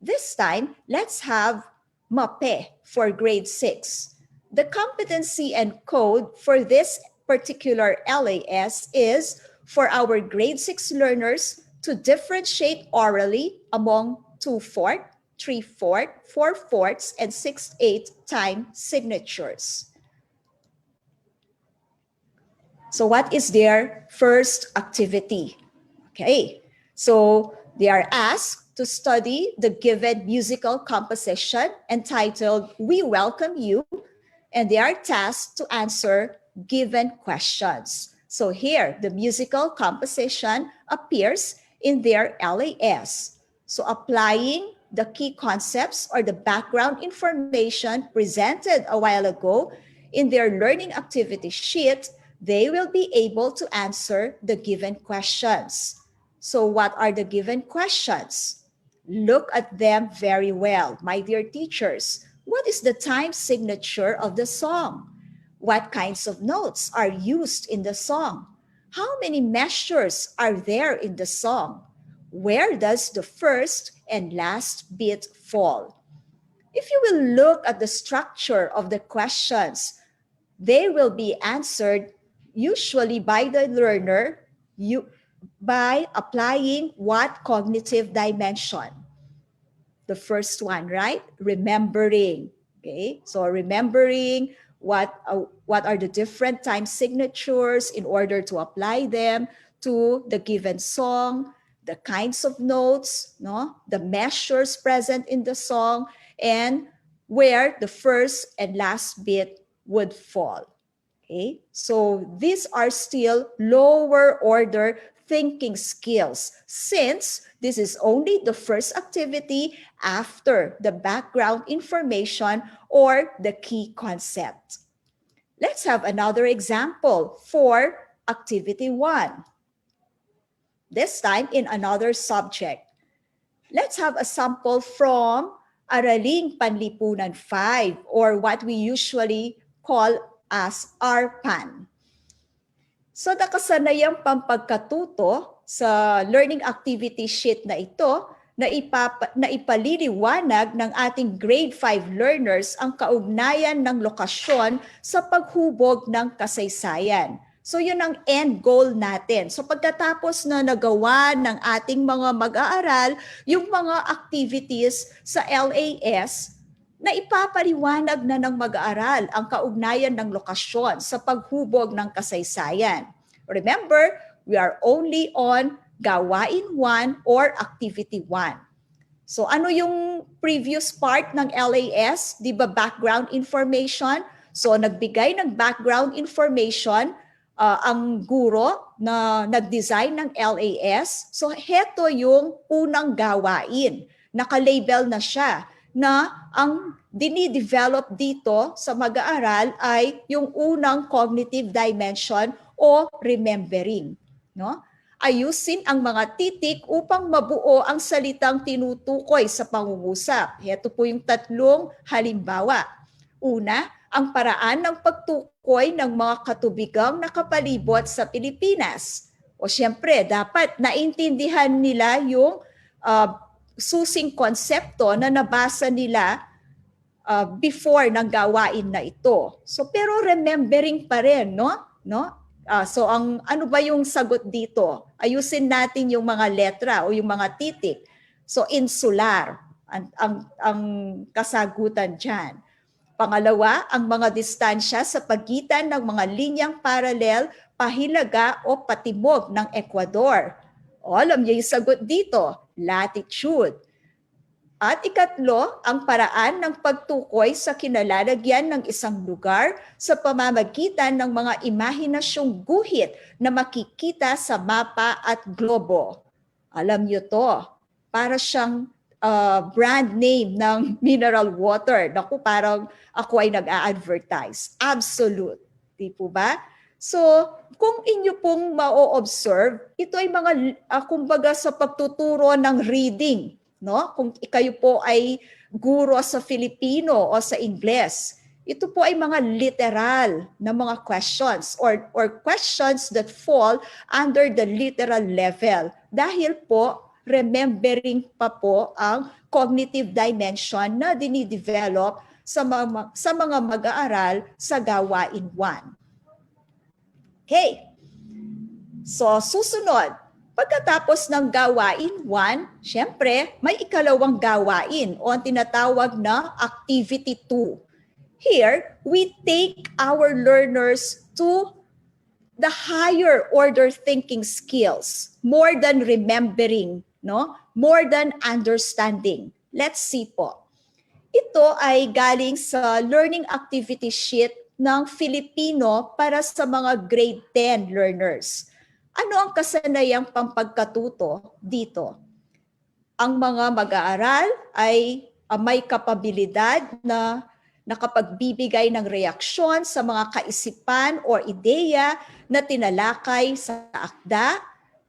This time, let's have MAPE for grade 6. The competency and code for this particular LAS is for our grade 6 learners to differentiate orally among 2/4, 3/4, 4/4, and 6/8 time signatures. So what is their first activity? Okay, so they are asked to study the given musical composition entitled We Welcome You, and they are tasked to answer given questions. So here, the musical composition appears in their LAS. So applying the key concepts or the background information presented a while ago in their learning activity sheet, they will be able to answer the given questions. So what are the given questions? Look at them very well, my dear teachers. What is the time signature of the song? What kinds of notes are used in the song? How many measures are there in the song? Where does the first and last beat fall? If you will look at the structure of the questions, they will be answered usually by the learner by applying what cognitive dimension? The first one, right? Remembering. Okay, so remembering what are the different time signatures in order to apply them to the given song, the kinds of notes, no, the measures present in the song, and where the first and last bit would fall. Okay, so these are still lower order thinking skills since this is only the first activity after the background information or the key concept. Let's have another example for activity 1. This time in another subject. Let's have a sample from Araling Panlipunan 5 or what we usually call as ARPAN. So nakasanayang pampagkatuto sa learning activity sheet na ito na ipaliliwanag ng ating grade 5 learners ang kaugnayan ng lokasyon sa paghubog ng kasaysayan. So yun ang end goal natin. So pagkatapos na nagawa ng ating mga mag-aaral yung mga activities sa LAS, na ipapaliwanag na ng mag-aaral ang kaugnayan ng lokasyon sa paghubog ng kasaysayan. Remember, we are only on gawain 1 or activity 1. So ano yung previous part ng LAS? Di ba background information? So nagbigay ng background information ang guro na nag-design ng LAS. So heto yung unang gawain. Naka-label na siya na ang dinidevelop dito sa mag-aaral ay yung unang cognitive dimension o remembering. No? Ayusin ang mga titik upang mabuo ang salitang tinutukoy sa pangungusap. Ito po yung tatlong halimbawa. Una, ang paraan ng pagtukoy ng mga katubigang nakapalibot sa Pilipinas. O siyempre, dapat naintindihan nila yung susing konsepto na nabasa nila before ng gawain na ito. So pero remembering pa rin, no? So ano ba yung sagot dito? Ayusin natin yung mga letra o yung mga titik. So insular ang kasagutan diyan. Pangalawa, ang mga distansya sa pagitan ng mga linyang paralel, pahilaga o patimog ng Ecuador. O, alam niyo yung sagot dito, latitude. At ikatlo, ang paraan ng pagtukoy sa kinalalagyan ng isang lugar sa pamamagitan ng mga imahinasyong guhit na makikita sa mapa at globo. Alam niyo to, para siyang brand name ng mineral water. Naku, parang ako ay nag-a-advertise. Absolute. Di po ba? So, kung inyo pong ma-observe, ito ay mga, kumbaga sa pagtuturo ng reading. No? Kung kayo po ay guro sa Filipino o sa Ingles, ito po ay mga literal na mga questions or questions that fall under the literal level. Dahil po, remembering pa po ang cognitive dimension na dinidevelop sa mga mag-aaral sa gawain 1. Okay. So, susunod. Pagkatapos ng gawain 1, syempre, may ikalawang gawain o ang tinatawag na activity 2. Here, we take our learners to the higher order thinking skills, more than remembering, no? More than understanding. Let's see po. Ito ay galing sa learning activity sheet ng Filipino para sa mga grade 10 learners. Ano ang kasanayang pampagkatuto dito? Ang mga mag-aaral ay may kapabilidad na nakapagbibigay ng reaksyon sa mga kaisipan o ideya na tinalakay sa akda,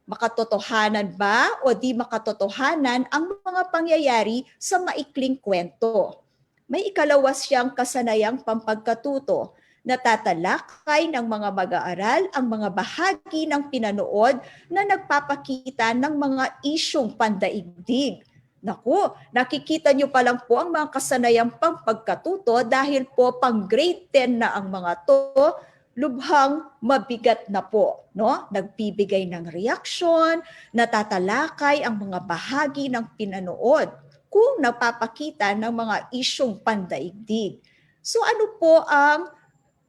makatotohanan ba o di makatotohanan ang mga pangyayari sa maikling kwento. May ikalawa siyang kasanayang pampagkatuto na tatalakay ng mga mag-aaral ang mga bahagi ng pinanood na nagpapakita ng mga isyong pandaigdig. Naku, nakikita nyo pa lang po ang mga kasanayang pampagkatuto dahil po pang grade 10 na ang mga to, lubhang mabigat na po. No? Nagbibigay ng reaksyon, natatalakay ang mga bahagi ng pinanood kung napapakita ng mga isyong pandaigdig. So ano po ang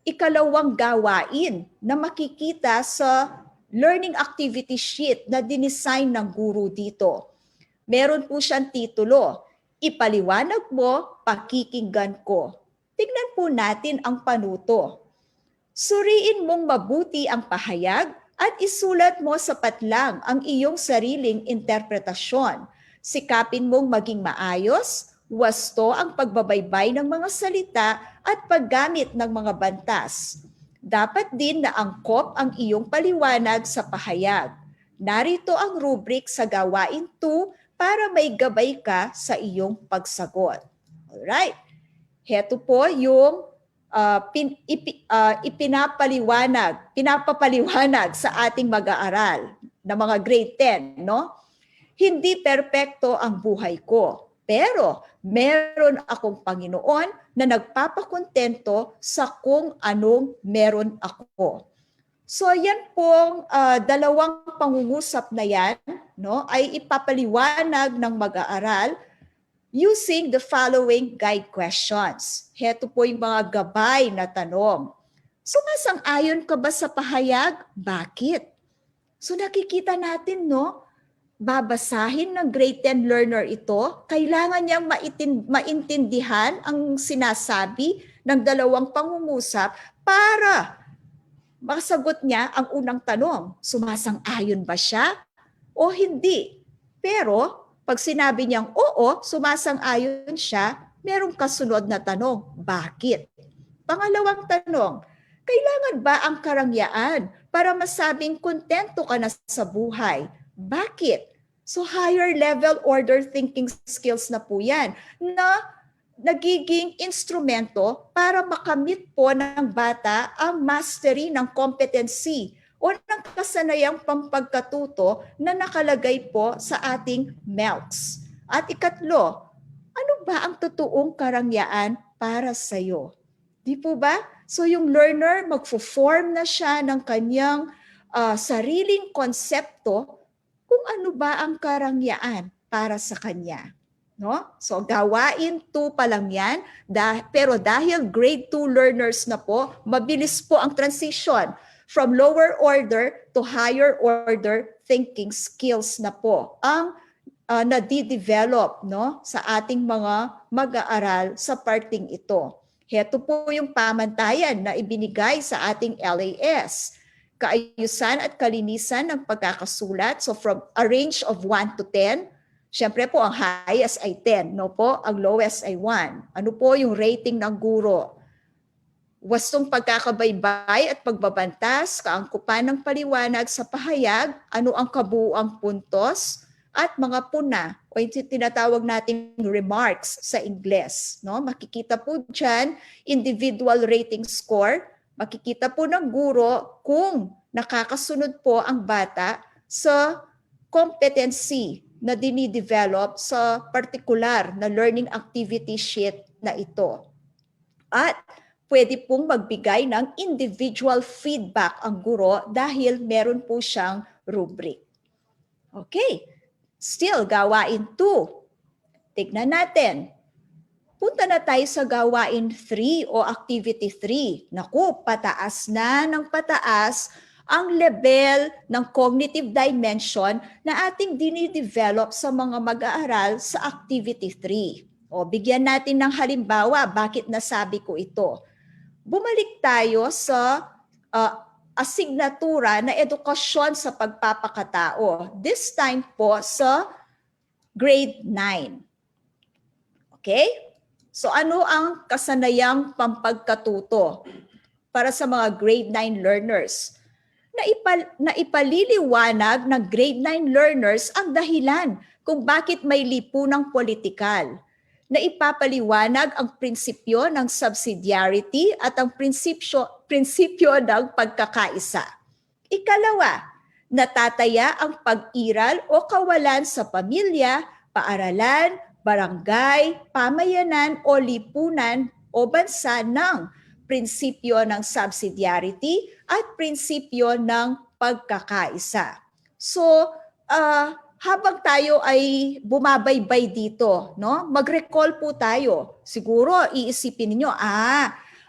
ikalawang gawain na makikita sa learning activity sheet na dinesign ng guro dito? Meron po siyang titulo, Ipaliwanag mo, pakikinggan ko. Tignan po natin ang panuto. Suriin mong mabuti ang pahayag at isulat mo sa patlang ang iyong sariling interpretasyon. Sikapin mong maging maayos, wasto ang pagbabaybay ng mga salita at paggamit ng mga bantas. Dapat din na angkop ang iyong paliwanag sa pahayag. Narito ang rubric sa gawain 2 para may gabay ka sa iyong pagsagot. Alright. Heto po yung pinapapaliwanag sa ating mag-aaral na mga grade 10, no? Hindi perpekto ang buhay ko, pero meron akong Panginoon na nagpapakontento sa kung anong meron ako. So yan pong dalawang pangungusap na yan, no, ay ipapaliwanag ng mag-aaral using the following guide questions. Heto po yung mga gabay na tanong. Sumasang-ayon ka ba sa pahayag? Bakit? So nakikita natin, no, babasahin ng grade 10 learner ito, kailangan niyang maintindihan ang sinasabi ng dalawang pangungusap para masagot niya ang unang tanong. Sumasang-ayon ba siya o hindi? Pero pag sinabi niyang oo, sumasang-ayon siya, merong kasunod na tanong, bakit? Pangalawang tanong, kailangan ba ang karangyaan para masabing kontento ka na sa buhay? Bakit? So higher level order thinking skills na po yan na nagiging instrumento para makamit po ng bata ang mastery ng competency o ng kasanayang pampagkatuto na nakalagay po sa ating MELCs. At ikatlo, ano ba ang totoong karangyaan para sa iyo? Di po ba? So yung learner, magfo-form na siya ng kanyang sariling konsepto kung ano ba ang karangyaan para sa kanya. No? So gawain 2 pa lang yan, pero dahil grade 2 learners na po, mabilis po ang transition from lower order to higher order thinking skills na po ang nadi-develop, no, sa ating mga mag-aaral sa parting ito. Heto po yung pamantayan na ibinigay sa ating LAS. Kaayusan at kalinisan ng pagkakasulat. So from a range of 1 to 10, siyempre po ang highest ay 10, no po? Ang lowest ay 1. Ano po yung rating ng guro? Wastong pagkakabaybay at pagbabantas, kaangkupan ng paliwanag sa pahayag, ano ang kabuuang puntos, at mga puna o yung tinatawag nating remarks sa Ingles. No? Makikita po dyan, individual rating score, makikita po ng guro kung nakakasunod po ang bata sa competency na dinidevelop sa particular na learning activity sheet na ito. At pwede pong magbigay ng individual feedback ang guro dahil meron po siyang rubric. Okay. Still, gawain 2. Tignan natin. Punta na tayo sa gawain 3 o activity 3. Naku, pataas na ng pataas ang level ng cognitive dimension na ating dinidevelop sa mga mag-aaral sa activity 3. O, bigyan natin ng halimbawa, bakit nasabi ko ito? Bumalik tayo sa asignatura na edukasyon sa pagpapakatao. This time po sa grade 9. Okay? So ano ang kasanayang pampagkatuto para sa mga grade 9 learners? Na ipaliliwanag ng grade 9 learners ang dahilan kung bakit may lipunang politikal. Na ipapaliwanag ang prinsipyo ng subsidiarity at ang prinsipyo ng pagkakaisa. Ikalawa, natataya ang pag-iral o kawalan sa pamilya, paaralan, barangay, pamayanan o lipunan o bansa ng prinsipyo ng subsidiarity at prinsipyo ng pagkakaisa. So, habang tayo ay bumabaybay dito, no? Mag-recall po tayo. Siguro iisipin niyo,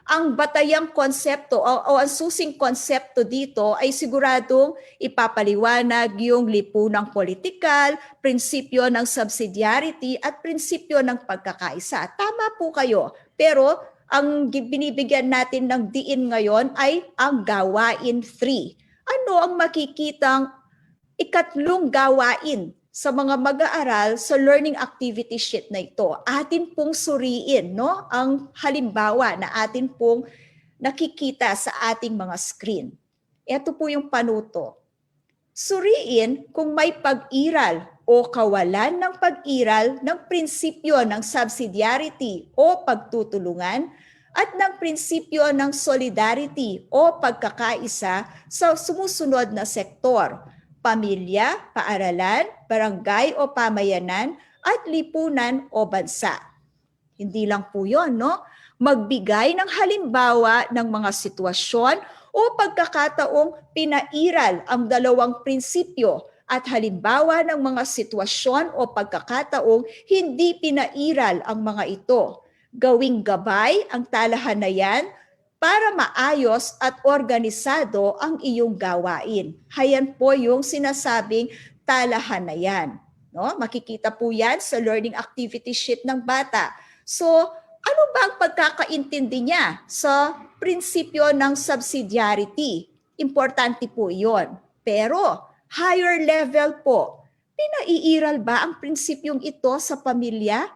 ang batayang konsepto o ang susing konsepto dito ay siguradong ipapaliwanag yung lipunang politikal, prinsipyo ng subsidiarity at prinsipyo ng pagkakaisa. Tama po kayo. Pero ang binibigyan natin ng diin ngayon ay ang gawain 3. Ano ang makikitang ikatlong gawain sa mga mag-aaral sa learning activity sheet na ito? Atin pong suriin, no, ang halimbawa na atin pong nakikita sa ating mga screen. Ito po yung panuto. Suriin kung may pag-iral o kawalan ng pag-iral ng prinsipyo ng subsidiarity o pagtutulungan at ng prinsipyo ng solidarity o pagkakaisa sa sumusunod na sektor: pamilya, paaralan, barangay o pamayanan, at lipunan o bansa. Hindi lang po yun, no? Magbigay ng halimbawa ng mga sitwasyon o pagkakataong pinairal ang dalawang prinsipyo at halimbawa ng mga sitwasyon o pagkakataong hindi pinairal ang mga ito. Gawing gabay ang talahanayan para maayos at organisado ang iyong gawain. Hayan po yung sinasabing talahanayan. No? Makikita po yan sa learning activity sheet ng bata. So, ano ba ang pagkakaintindi niya sa prinsipyo ng subsidiarity? Importante po iyon. Pero, higher level po, pinaiiral ba ang prinsipyong ito sa pamilya,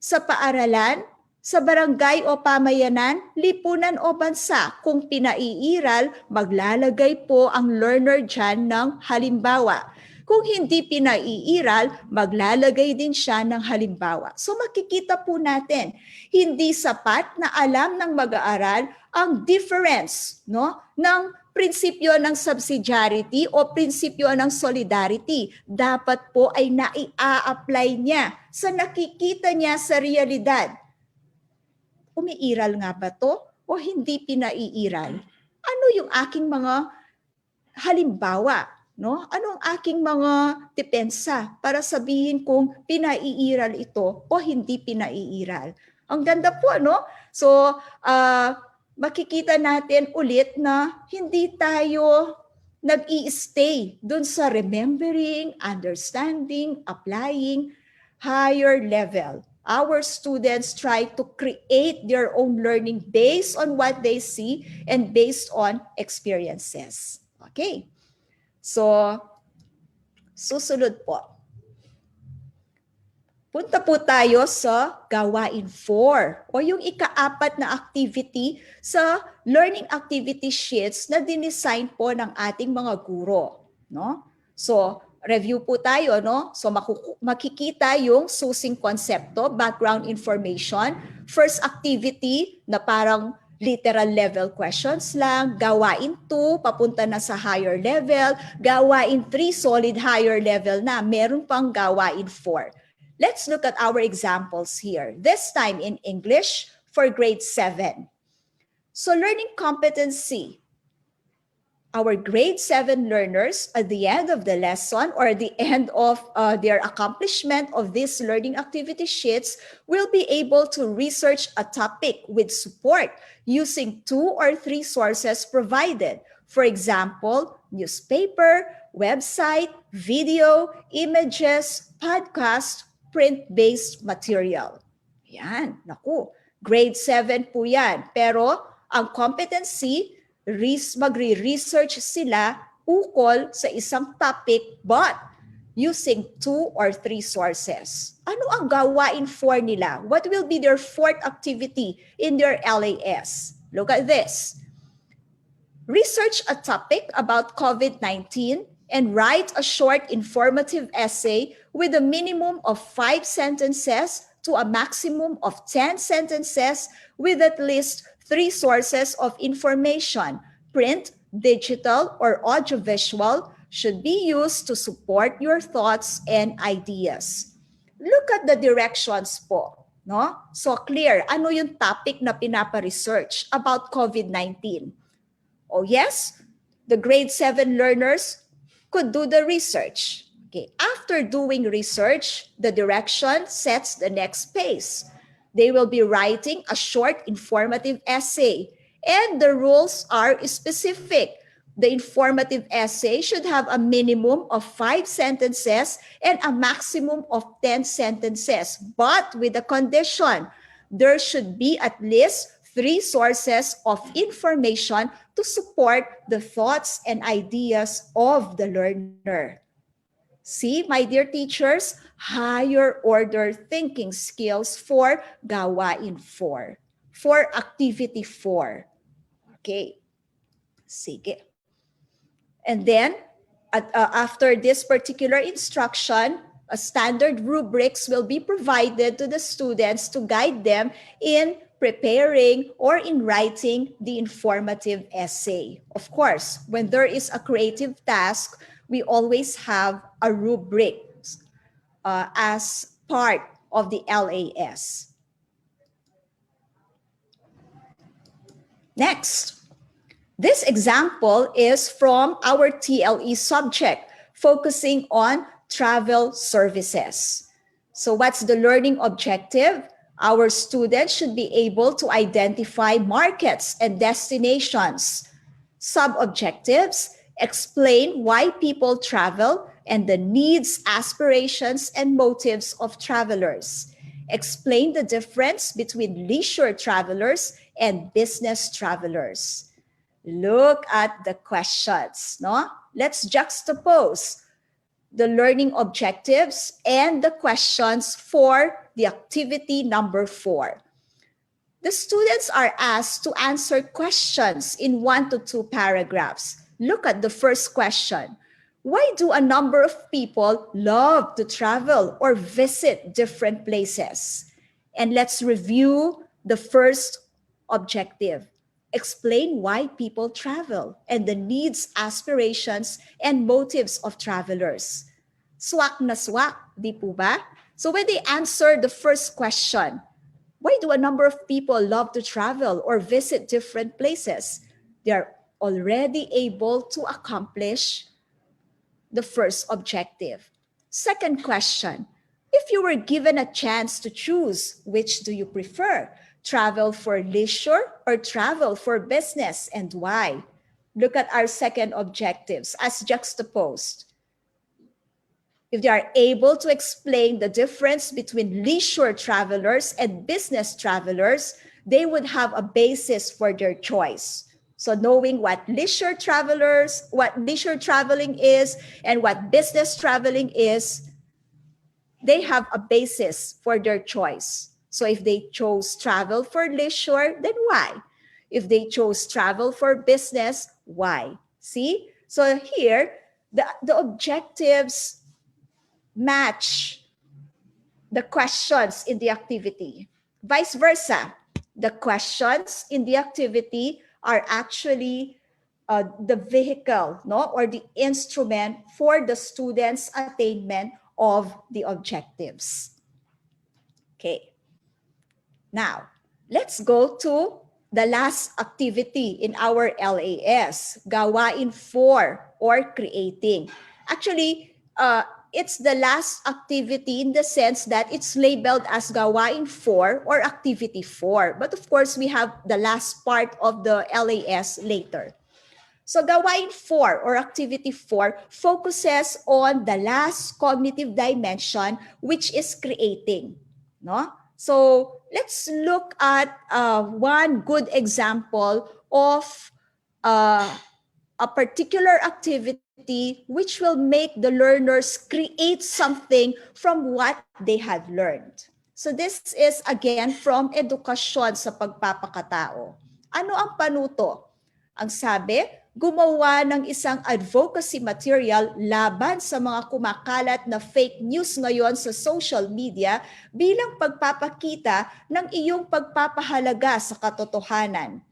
sa paaralan, sa barangay o pamayanan, lipunan o bansa? Kung pinaiiral, maglalagay po ang learner dyan ng halimbawa. Kung hindi pinaiiral, maglalagay din siya ng halimbawa. So makikita po natin, hindi sapat na alam ng mag-aaral ang difference, no, ng prinsipyo ng subsidiarity o prinsipyo ng solidarity. Dapat po ay naia-apply niya sa nakikita niya sa realidad. Umiiral nga ba to o hindi pinaiiral? Ano yung aking mga halimbawa? No? Ano ang aking mga depensa para sabihin kung pinaiiral ito o hindi pinaiiral? Ang ganda po, no? So, makikita natin ulit na hindi tayo nag-i-stay dun sa remembering, understanding, applying, higher level. Our students try to create their own learning based on what they see and based on experiences. Okay. So, susunod po. Punta po tayo sa gawain 4 o yung ika-4 na activity sa learning activity sheets na dinesign po ng ating mga guro. No? So, review po tayo. No? So, makikita yung susing konsepto, background information, first activity na parang literal level questions lang, gawain 2, papunta na sa higher level, gawain 3, solid higher level na, meron pang gawain 4. Let's look at our examples here. This time in English for grade 7. So learning competency. Our grade 7 learners at the end of the lesson or the end of their accomplishment of these learning activity sheets will be able to research a topic with support using 2 or 3 sources provided. For example, newspaper, website, video, images, podcast, print-based material. Yan, naku, grade 7 po yan. Pero ang competency, magre-research sila ukol sa isang topic but using 2 or 3 sources. Ano ang gawain 4 nila? What will be their 4th activity in their LAS? Look at this. Research a topic about COVID-19 and write a short informative essay with a minimum of 5 sentences to a maximum of 10 sentences with at least 3 sources of information. Print, digital, or audiovisual should be used to support your thoughts and ideas. Look at the directions po. No? So clear, ano yung topic na pinapa-research about COVID-19? Oh yes, the grade 7 learners could do the research. Okay. After doing research, the direction sets the next pace. They will be writing a short informative essay, and the rules are specific. The informative essay should have a minimum of 5 sentences and a maximum of 10 sentences, but with a condition. There should be at least 3 sources of information to support the thoughts and ideas of the learner. See, my dear teachers, higher order thinking skills for gawain 4, for activity 4. Okay. Sige. And then, after this particular instruction, a standard rubrics will be provided to the students to guide them in preparing or in writing the informative essay. Of course, when there is a creative task, we always have a rubric as part of the LAS. Next, this example is from our TLE subject, focusing on travel services. So what's the learning objective? Our students should be able to identify markets and destinations. Sub-objectives: explain why people travel and the needs, aspirations, and motives of travelers. Explain the difference between leisure travelers and business travelers. Look at the questions, no? Let's juxtapose the learning objectives and the questions for the activity number 4. The students are asked to answer questions in 1 to 2 paragraphs. Look at the first question. Why do a number of people love to travel or visit different places? And let's review the first objective. Explain why people travel and the needs, aspirations, and motives of travelers. Swak na swak, di po ba? So when they answer the first question, why do a number of people love to travel or visit different places? They are already able to accomplish the first objective. Second question, if you were given a chance to choose, which do you prefer? Travel for leisure or travel for business, and why? Look at our second objectives as juxtaposed. If they are able to explain the difference between leisure travelers and business travelers, they would have a basis for their choice. So knowing what leisure traveling is and what business traveling is, they have a basis for their choice. So if they chose travel for leisure, then why? If they chose travel for business, why? See? So here, the objectives match the questions in the activity. Vice versa, the questions in the activity are actually the vehicle, no, or the instrument for the students' attainment of the objectives. Okay. Now, let's go to the last activity in our LAS, gawain 4 or creating. Actually, it's the last activity in the sense that it's labeled as gawain 4 or activity 4. But of course, we have the last part of the LAS later. So gawain 4 or activity 4 focuses on the last cognitive dimension, which is creating. No? So let's look at one good example of a particular activity which will make the learners create something from what they have learned. So this is again from edukasyon sa pagpapakatao. Ano ang panuto? Ang sabi, gumawa ng isang advocacy material laban sa mga kumakalat na fake news ngayon sa social media bilang pagpapakita ng iyong pagpapahalaga sa katotohanan.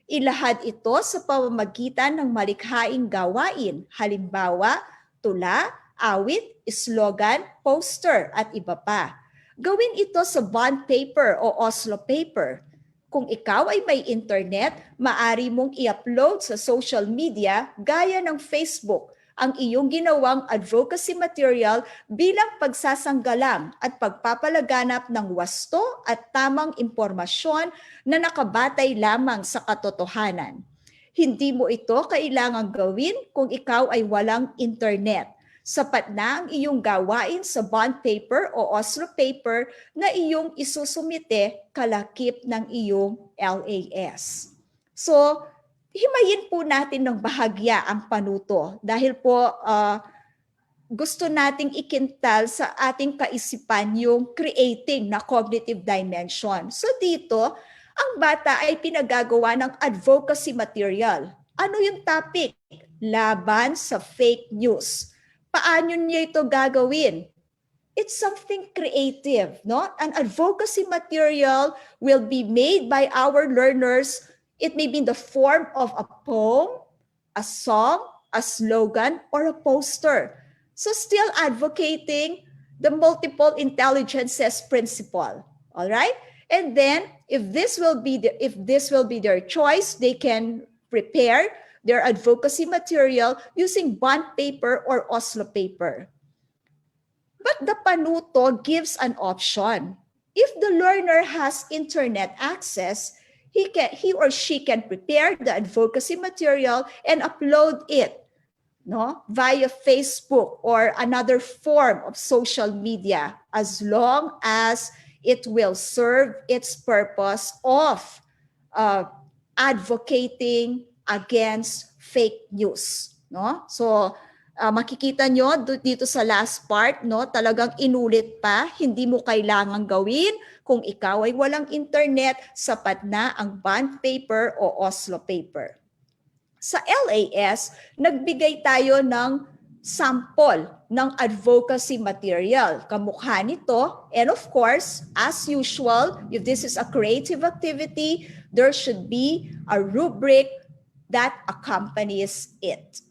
Ilahad ito sa pamamagitan ng malikhaing gawain, halimbawa, tula, awit, slogan, poster, at iba pa. Gawin ito sa bond paper o Oslo paper. Kung ikaw ay may internet, maaari mong i-upload sa social media gaya ng Facebook ang iyong ginawang advocacy material bilang pagsasanggalang at pagpapalaganap ng wasto at tamang impormasyon na nakabatay lamang sa katotohanan. Hindi mo ito kailangang gawin kung ikaw ay walang internet. Sapat na ang iyong gawain sa bond paper o Oslo paper na iyong isusumite kalakip ng iyong LAS. So, himayin po natin ng bahagya ang panuto dahil po gusto nating ikintal sa ating kaisipan yung creating na cognitive dimension. So dito, ang bata ay pinagagawa ng advocacy material. Ano yung topic? Laban sa fake news. Paano niya ito gagawin? It's something creative, no? An advocacy material will be made by our learners. It may be in the form of a poem, a song, a slogan, or a poster. So still advocating the multiple intelligences principle. All right? And then if this will be their choice, they can prepare their advocacy material using bond paper or Oslo paper. But the panuto gives an option. If the learner has internet access, he or she can prepare the advocacy material and upload it, no, via Facebook or another form of social media, as long as it will serve its purpose of advocating against fake news, no? So makikita nyo dito sa last part, no, talagang inulit pa, hindi mo kailangang gawin kung ikaw ay walang internet, sapat na ang bond paper o Oslo paper. Sa LAS, nagbigay tayo ng sample ng advocacy material. Kamukha nito, and of course, as usual, if this is a creative activity, there should be a rubric that accompanies it.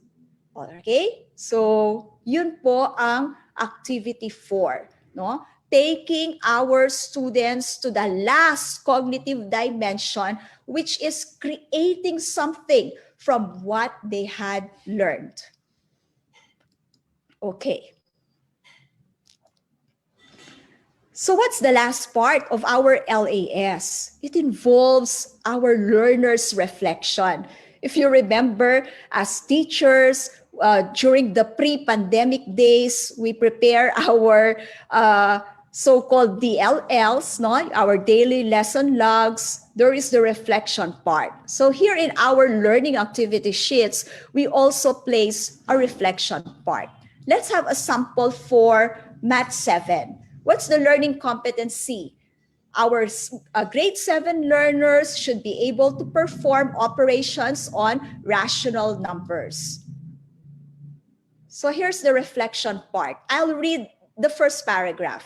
Okay? So, yun po ang activity 4, no? Taking our students to the last cognitive dimension, which is creating something from what they had learned. Okay. So what's the last part of our LAS? It involves our learners' reflection. If you remember, as teachers, during the pre-pandemic days, we prepare our so-called DLLs, no? Our daily lesson logs. There is the reflection part. So here in our learning activity sheets, we also place a reflection part. Let's have a sample for Math 7. What's the learning competency? Our grade 7 learners should be able to perform operations on rational numbers. So here's the reflection part. I'll read the first paragraph.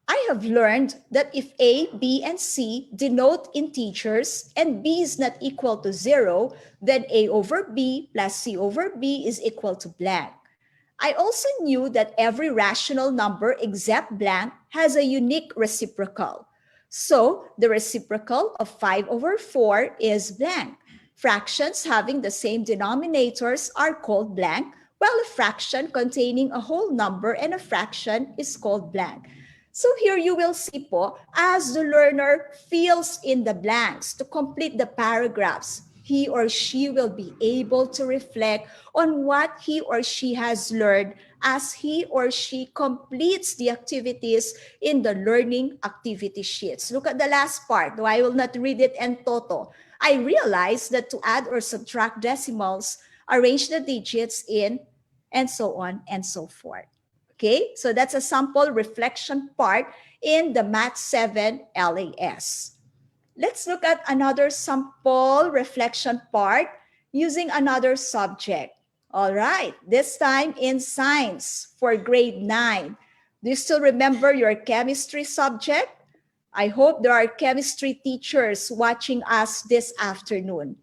I have learned that if A, B, and C denote integers and B is not equal to 0, then A over B plus C over B is equal to blank. I also knew that every rational number except blank has a unique reciprocal. So the reciprocal of 5 over 4 is blank. Fractions having the same denominators are called blank, while a fraction containing a whole number and a fraction is called blank. So here you will see po, as the learner fills in the blanks to complete the paragraphs, he or she will be able to reflect on what he or she has learned as he or she completes the activities in the learning activity sheets. Look at the last part, though I will not read it en toto. I realized that to add or subtract decimals, arrange the digits in, and so on and so forth. Okay, so that's a sample reflection part in the Math 7 LAS. Let's look at another sample reflection part using another subject. All right, this time in science for grade 9. Do you still remember your chemistry subject? I hope there are chemistry teachers watching us this afternoon.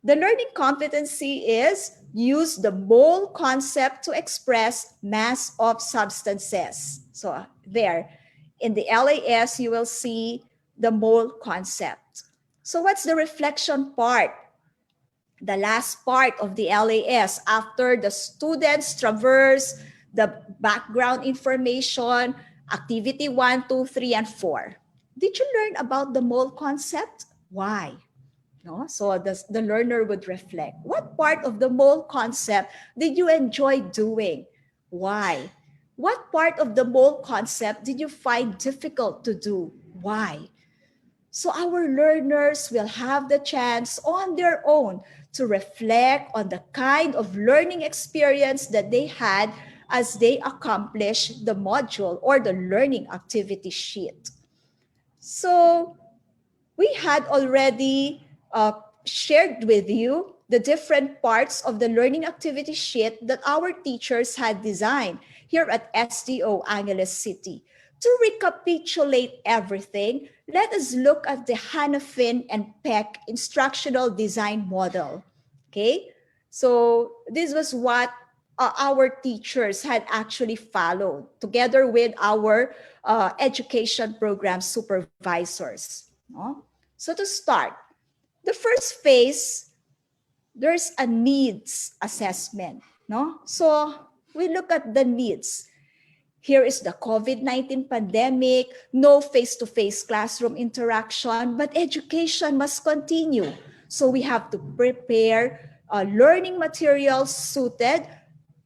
The learning competency is use the mole concept to express mass of substances. So there, in the LAS, you will see the mole concept. So what's the reflection part? The last part of the LAS after the students traverse the background information, activity 1, 2, 3, and 4. Did you learn about the mole concept? Why? No? So the learner would reflect. What part of the mole concept did you enjoy doing? Why? What part of the mole concept did you find difficult to do? Why? So our learners will have the chance on their own to reflect on the kind of learning experience that they had as they accomplish the module or the learning activity sheet. So we had already shared with you the different parts of the learning activity sheet that our teachers had designed here at SDO Angeles City. To recapitulate everything, let us look at the Hanafin and Peck instructional design model. Okay, so this was what our teachers had actually followed together with our education program supervisors. No? So to start, the first phase, there's a needs assessment. No? So we look at the needs. Here is the COVID-19 pandemic, no face-to-face classroom interaction, but education must continue. So we have to prepare learning materials suited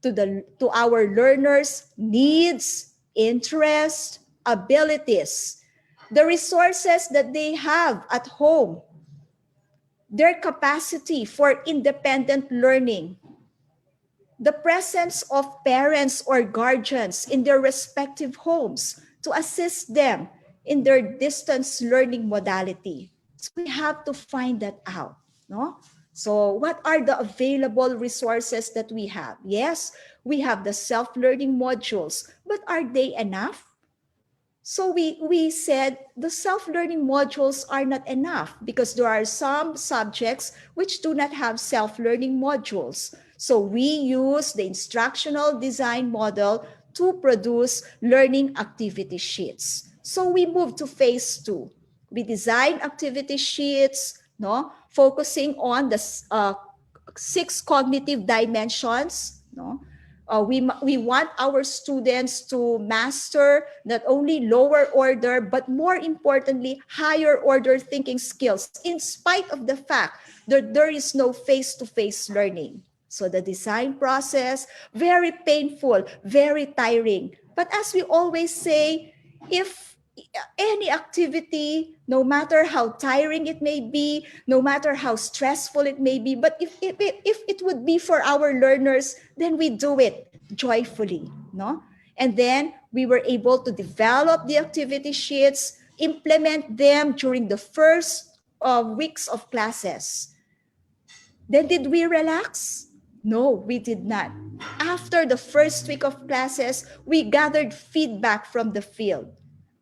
to our learners' needs, interests, abilities, the resources that they have at home, their capacity for independent learning, the presence of parents or guardians in their respective homes to assist them in their distance learning modality. So we have to find that out. No? So what are the available resources that we have? Yes, we have the self-learning modules, but are they enough? So we said the self-learning modules are not enough because there are some subjects which do not have self-learning modules. So we use the instructional design model to produce learning activity sheets. So we moved to phase 2. We designed activity sheets, no, focusing on the 6 cognitive dimensions, no. We want our students to master not only lower order, but more importantly, higher order thinking skills, in spite of the fact that there is no face-to-face learning. So the design process, very painful, very tiring. But as we always say, if any activity, no matter how tiring it may be, no matter how stressful it may be, but if it would be for our learners, then we do it joyfully, no? And then we were able to develop the activity sheets, implement them during the first weeks of classes. Then did we relax? No, we did not. After the first week of classes, we gathered feedback from the field.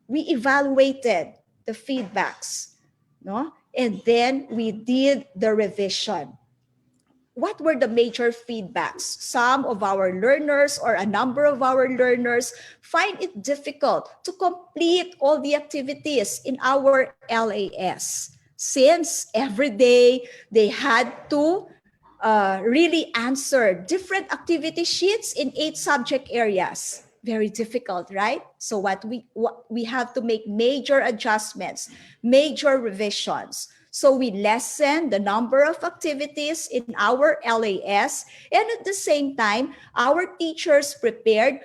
We evaluated the feedbacks, no? And then we did the revision. What were the major feedbacks? Some of our learners or a number of our learners find it difficult to complete all the activities in our LAS since every day they had to really answer different activity sheets in 8 subject areas. Very difficult, right? So what we have to make major adjustments, major revisions. So we lessen the number of activities in our LAS, and at the same time, our teachers prepared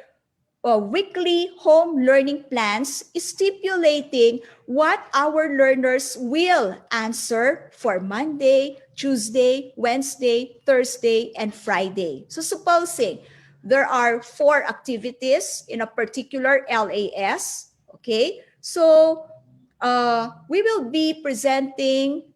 weekly home learning plans stipulating what our learners will answer for Monday, Tuesday, Wednesday, Thursday, and Friday. So supposing there are 4 activities in a particular LAS, okay? So we will be presenting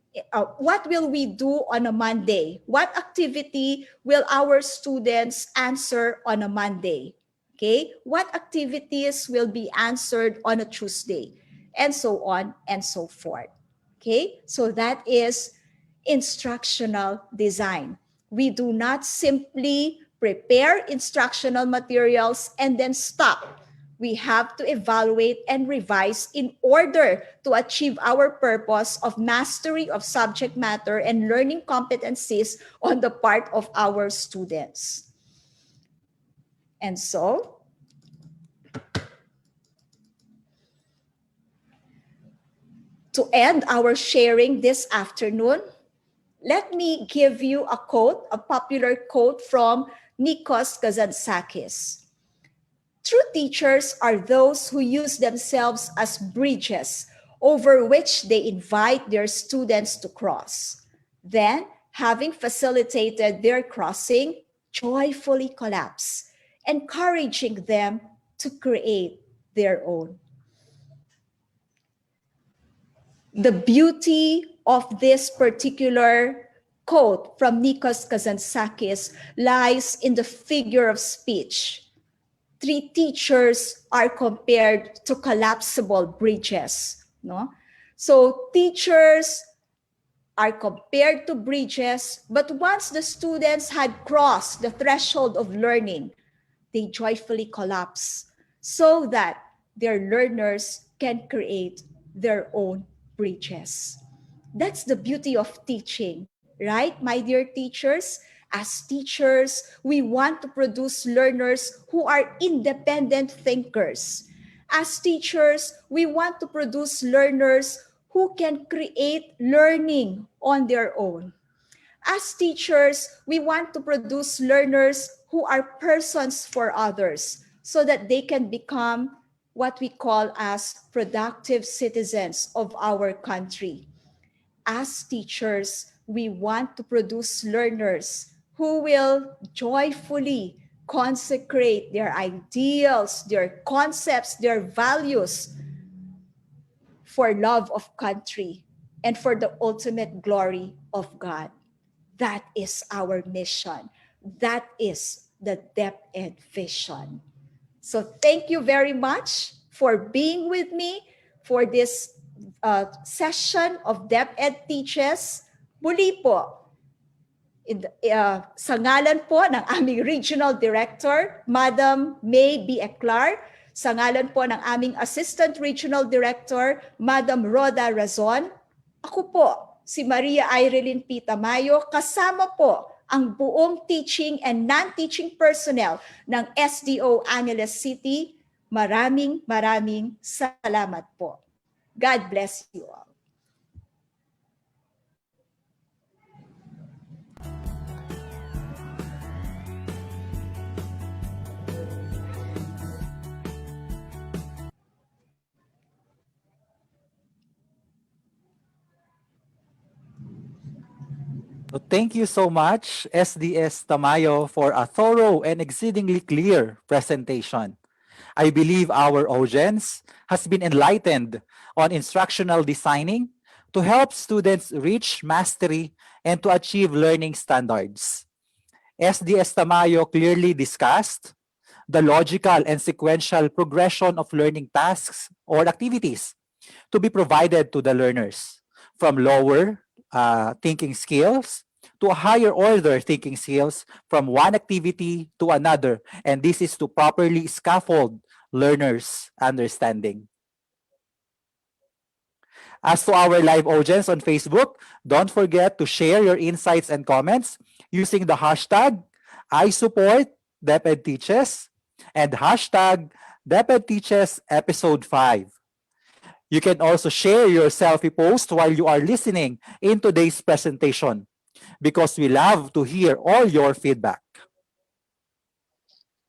what will we do on a Monday? What activity will our students answer on a Monday? Okay, what activities will be answered on a Tuesday? And so on and so forth. Okay, so that is instructional design. We do not simply prepare instructional materials and then stop. We have to evaluate and revise in order to achieve our purpose of mastery of subject matter and learning competencies on the part of our students. And so, to end our sharing this afternoon, let me give you a quote, a popular quote from Nikos Kazantzakis. True teachers are those who use themselves as bridges over which they invite their students to cross. Then, having facilitated their crossing, joyfully collapse, encouraging them to create their own. The beauty of this particular quote from Nikos Kazantzakis lies in the figure of speech. 3 teachers are compared to collapsible bridges. No? So teachers are compared to bridges, but once the students had crossed the threshold of learning, they joyfully collapse so that their learners can create their own bridges. That's the beauty of teaching, right, my dear teachers? As teachers, we want to produce learners who are independent thinkers. As teachers, we want to produce learners who can create learning on their own. As teachers, we want to produce learners who are persons for others so that they can become what we call as productive citizens of our country. As teachers, we want to produce learners who will joyfully consecrate their ideals, their concepts, their values for love of country and for the ultimate glory of God. That is our mission. That is the DepEd vision. So thank you very much for being with me for this session of DepEd Teaches. Muli po, sa ngalan po ng aming Regional Director, Madam May B. Eclar, sa ngalan po ng aming Assistant Regional Director, Madam Roda Razon, ako po, si Maria Irelyn P. Tamayo, kasama po ang buong teaching and non-teaching personnel ng SDO Angeles City. Maraming salamat po. God bless you all. So thank you so much, SDS Tamayo, for a thorough and exceedingly clear presentation. I believe our audience has been enlightened on instructional designing to help students reach mastery and to achieve learning standards. SDS Tamayo clearly discussed the logical and sequential progression of learning tasks or activities to be provided to the learners, from lower thinking skills to a higher order thinking skills, from one activity to another. And this is to properly scaffold learners' understanding. As to our live audience on Facebook, don't forget to share your insights and comments using the hashtag #ISupportDepEd Teaches and hashtag DepEd Teaches Episode 5. You can also share your selfie post while you are listening in today's presentation, because we love to hear all your feedback.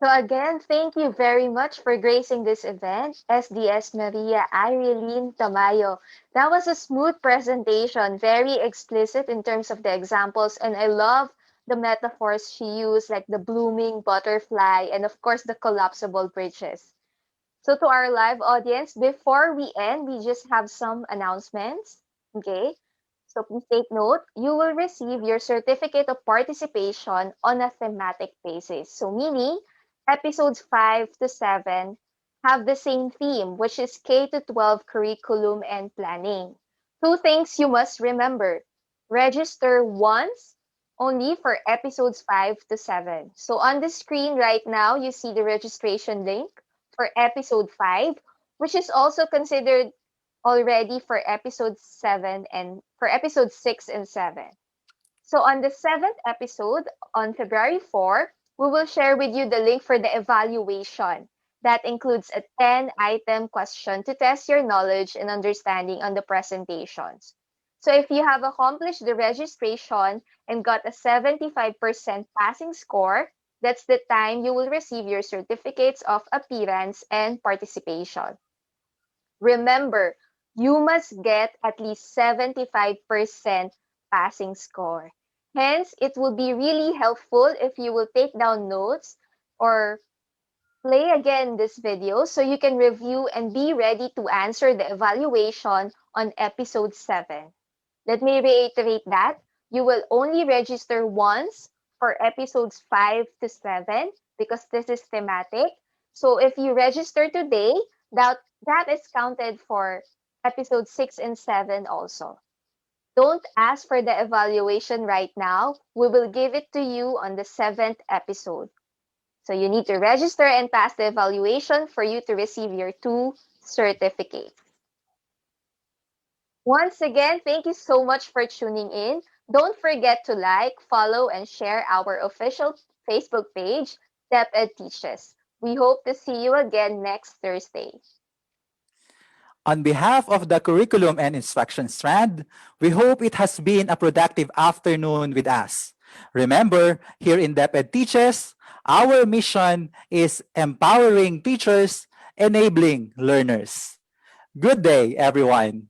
So again, thank you very much for gracing this event, SDS Maria Irelyn Tamayo. That was a smooth presentation, very explicit in terms of the examples, and I love the metaphors she used, like the blooming butterfly and of course the collapsible bridges. So to our live audience, before we end, we just have some announcements, okay? So please take note, you will receive your certificate of participation on a thematic basis. So meaning, episodes 5 to 7 have the same theme, which is K-12 curriculum and planning. Two things you must remember. Register once only for episodes 5 to 7. So on the screen right now, you see the registration link for episode 5, which is also considered already for episode 7 and for episode 6 and 7. So on the 7th episode on February 4, we will share with you the link for the evaluation. That includes a 10-item question to test your knowledge and understanding on the presentations. So if you have accomplished the registration and got a 75% passing score, that's the time you will receive your certificates of appearance and participation. Remember, you must get at least 75% passing score. Hence, it will be really helpful if you will take down notes or play again this video so you can review and be ready to answer the evaluation on episode 7. Let me reiterate that you will only register once for episodes 5 to 7 because this is thematic. So if you register today, that is counted for episode 6 and 7 also. Don't ask for the evaluation right now. We will give it to you on the 7th episode. So you need to register and pass the evaluation for you to receive your 2 certificates. Once again, thank you so much for tuning in. Don't forget to like, follow, and share our official Facebook page, DepEd Teaches. We hope to see you again next Thursday. On behalf of the Curriculum and Instruction Strand, we hope it has been a productive afternoon with us. Remember, here in DepEd Teaches, our mission is empowering teachers, enabling learners. Good day, everyone.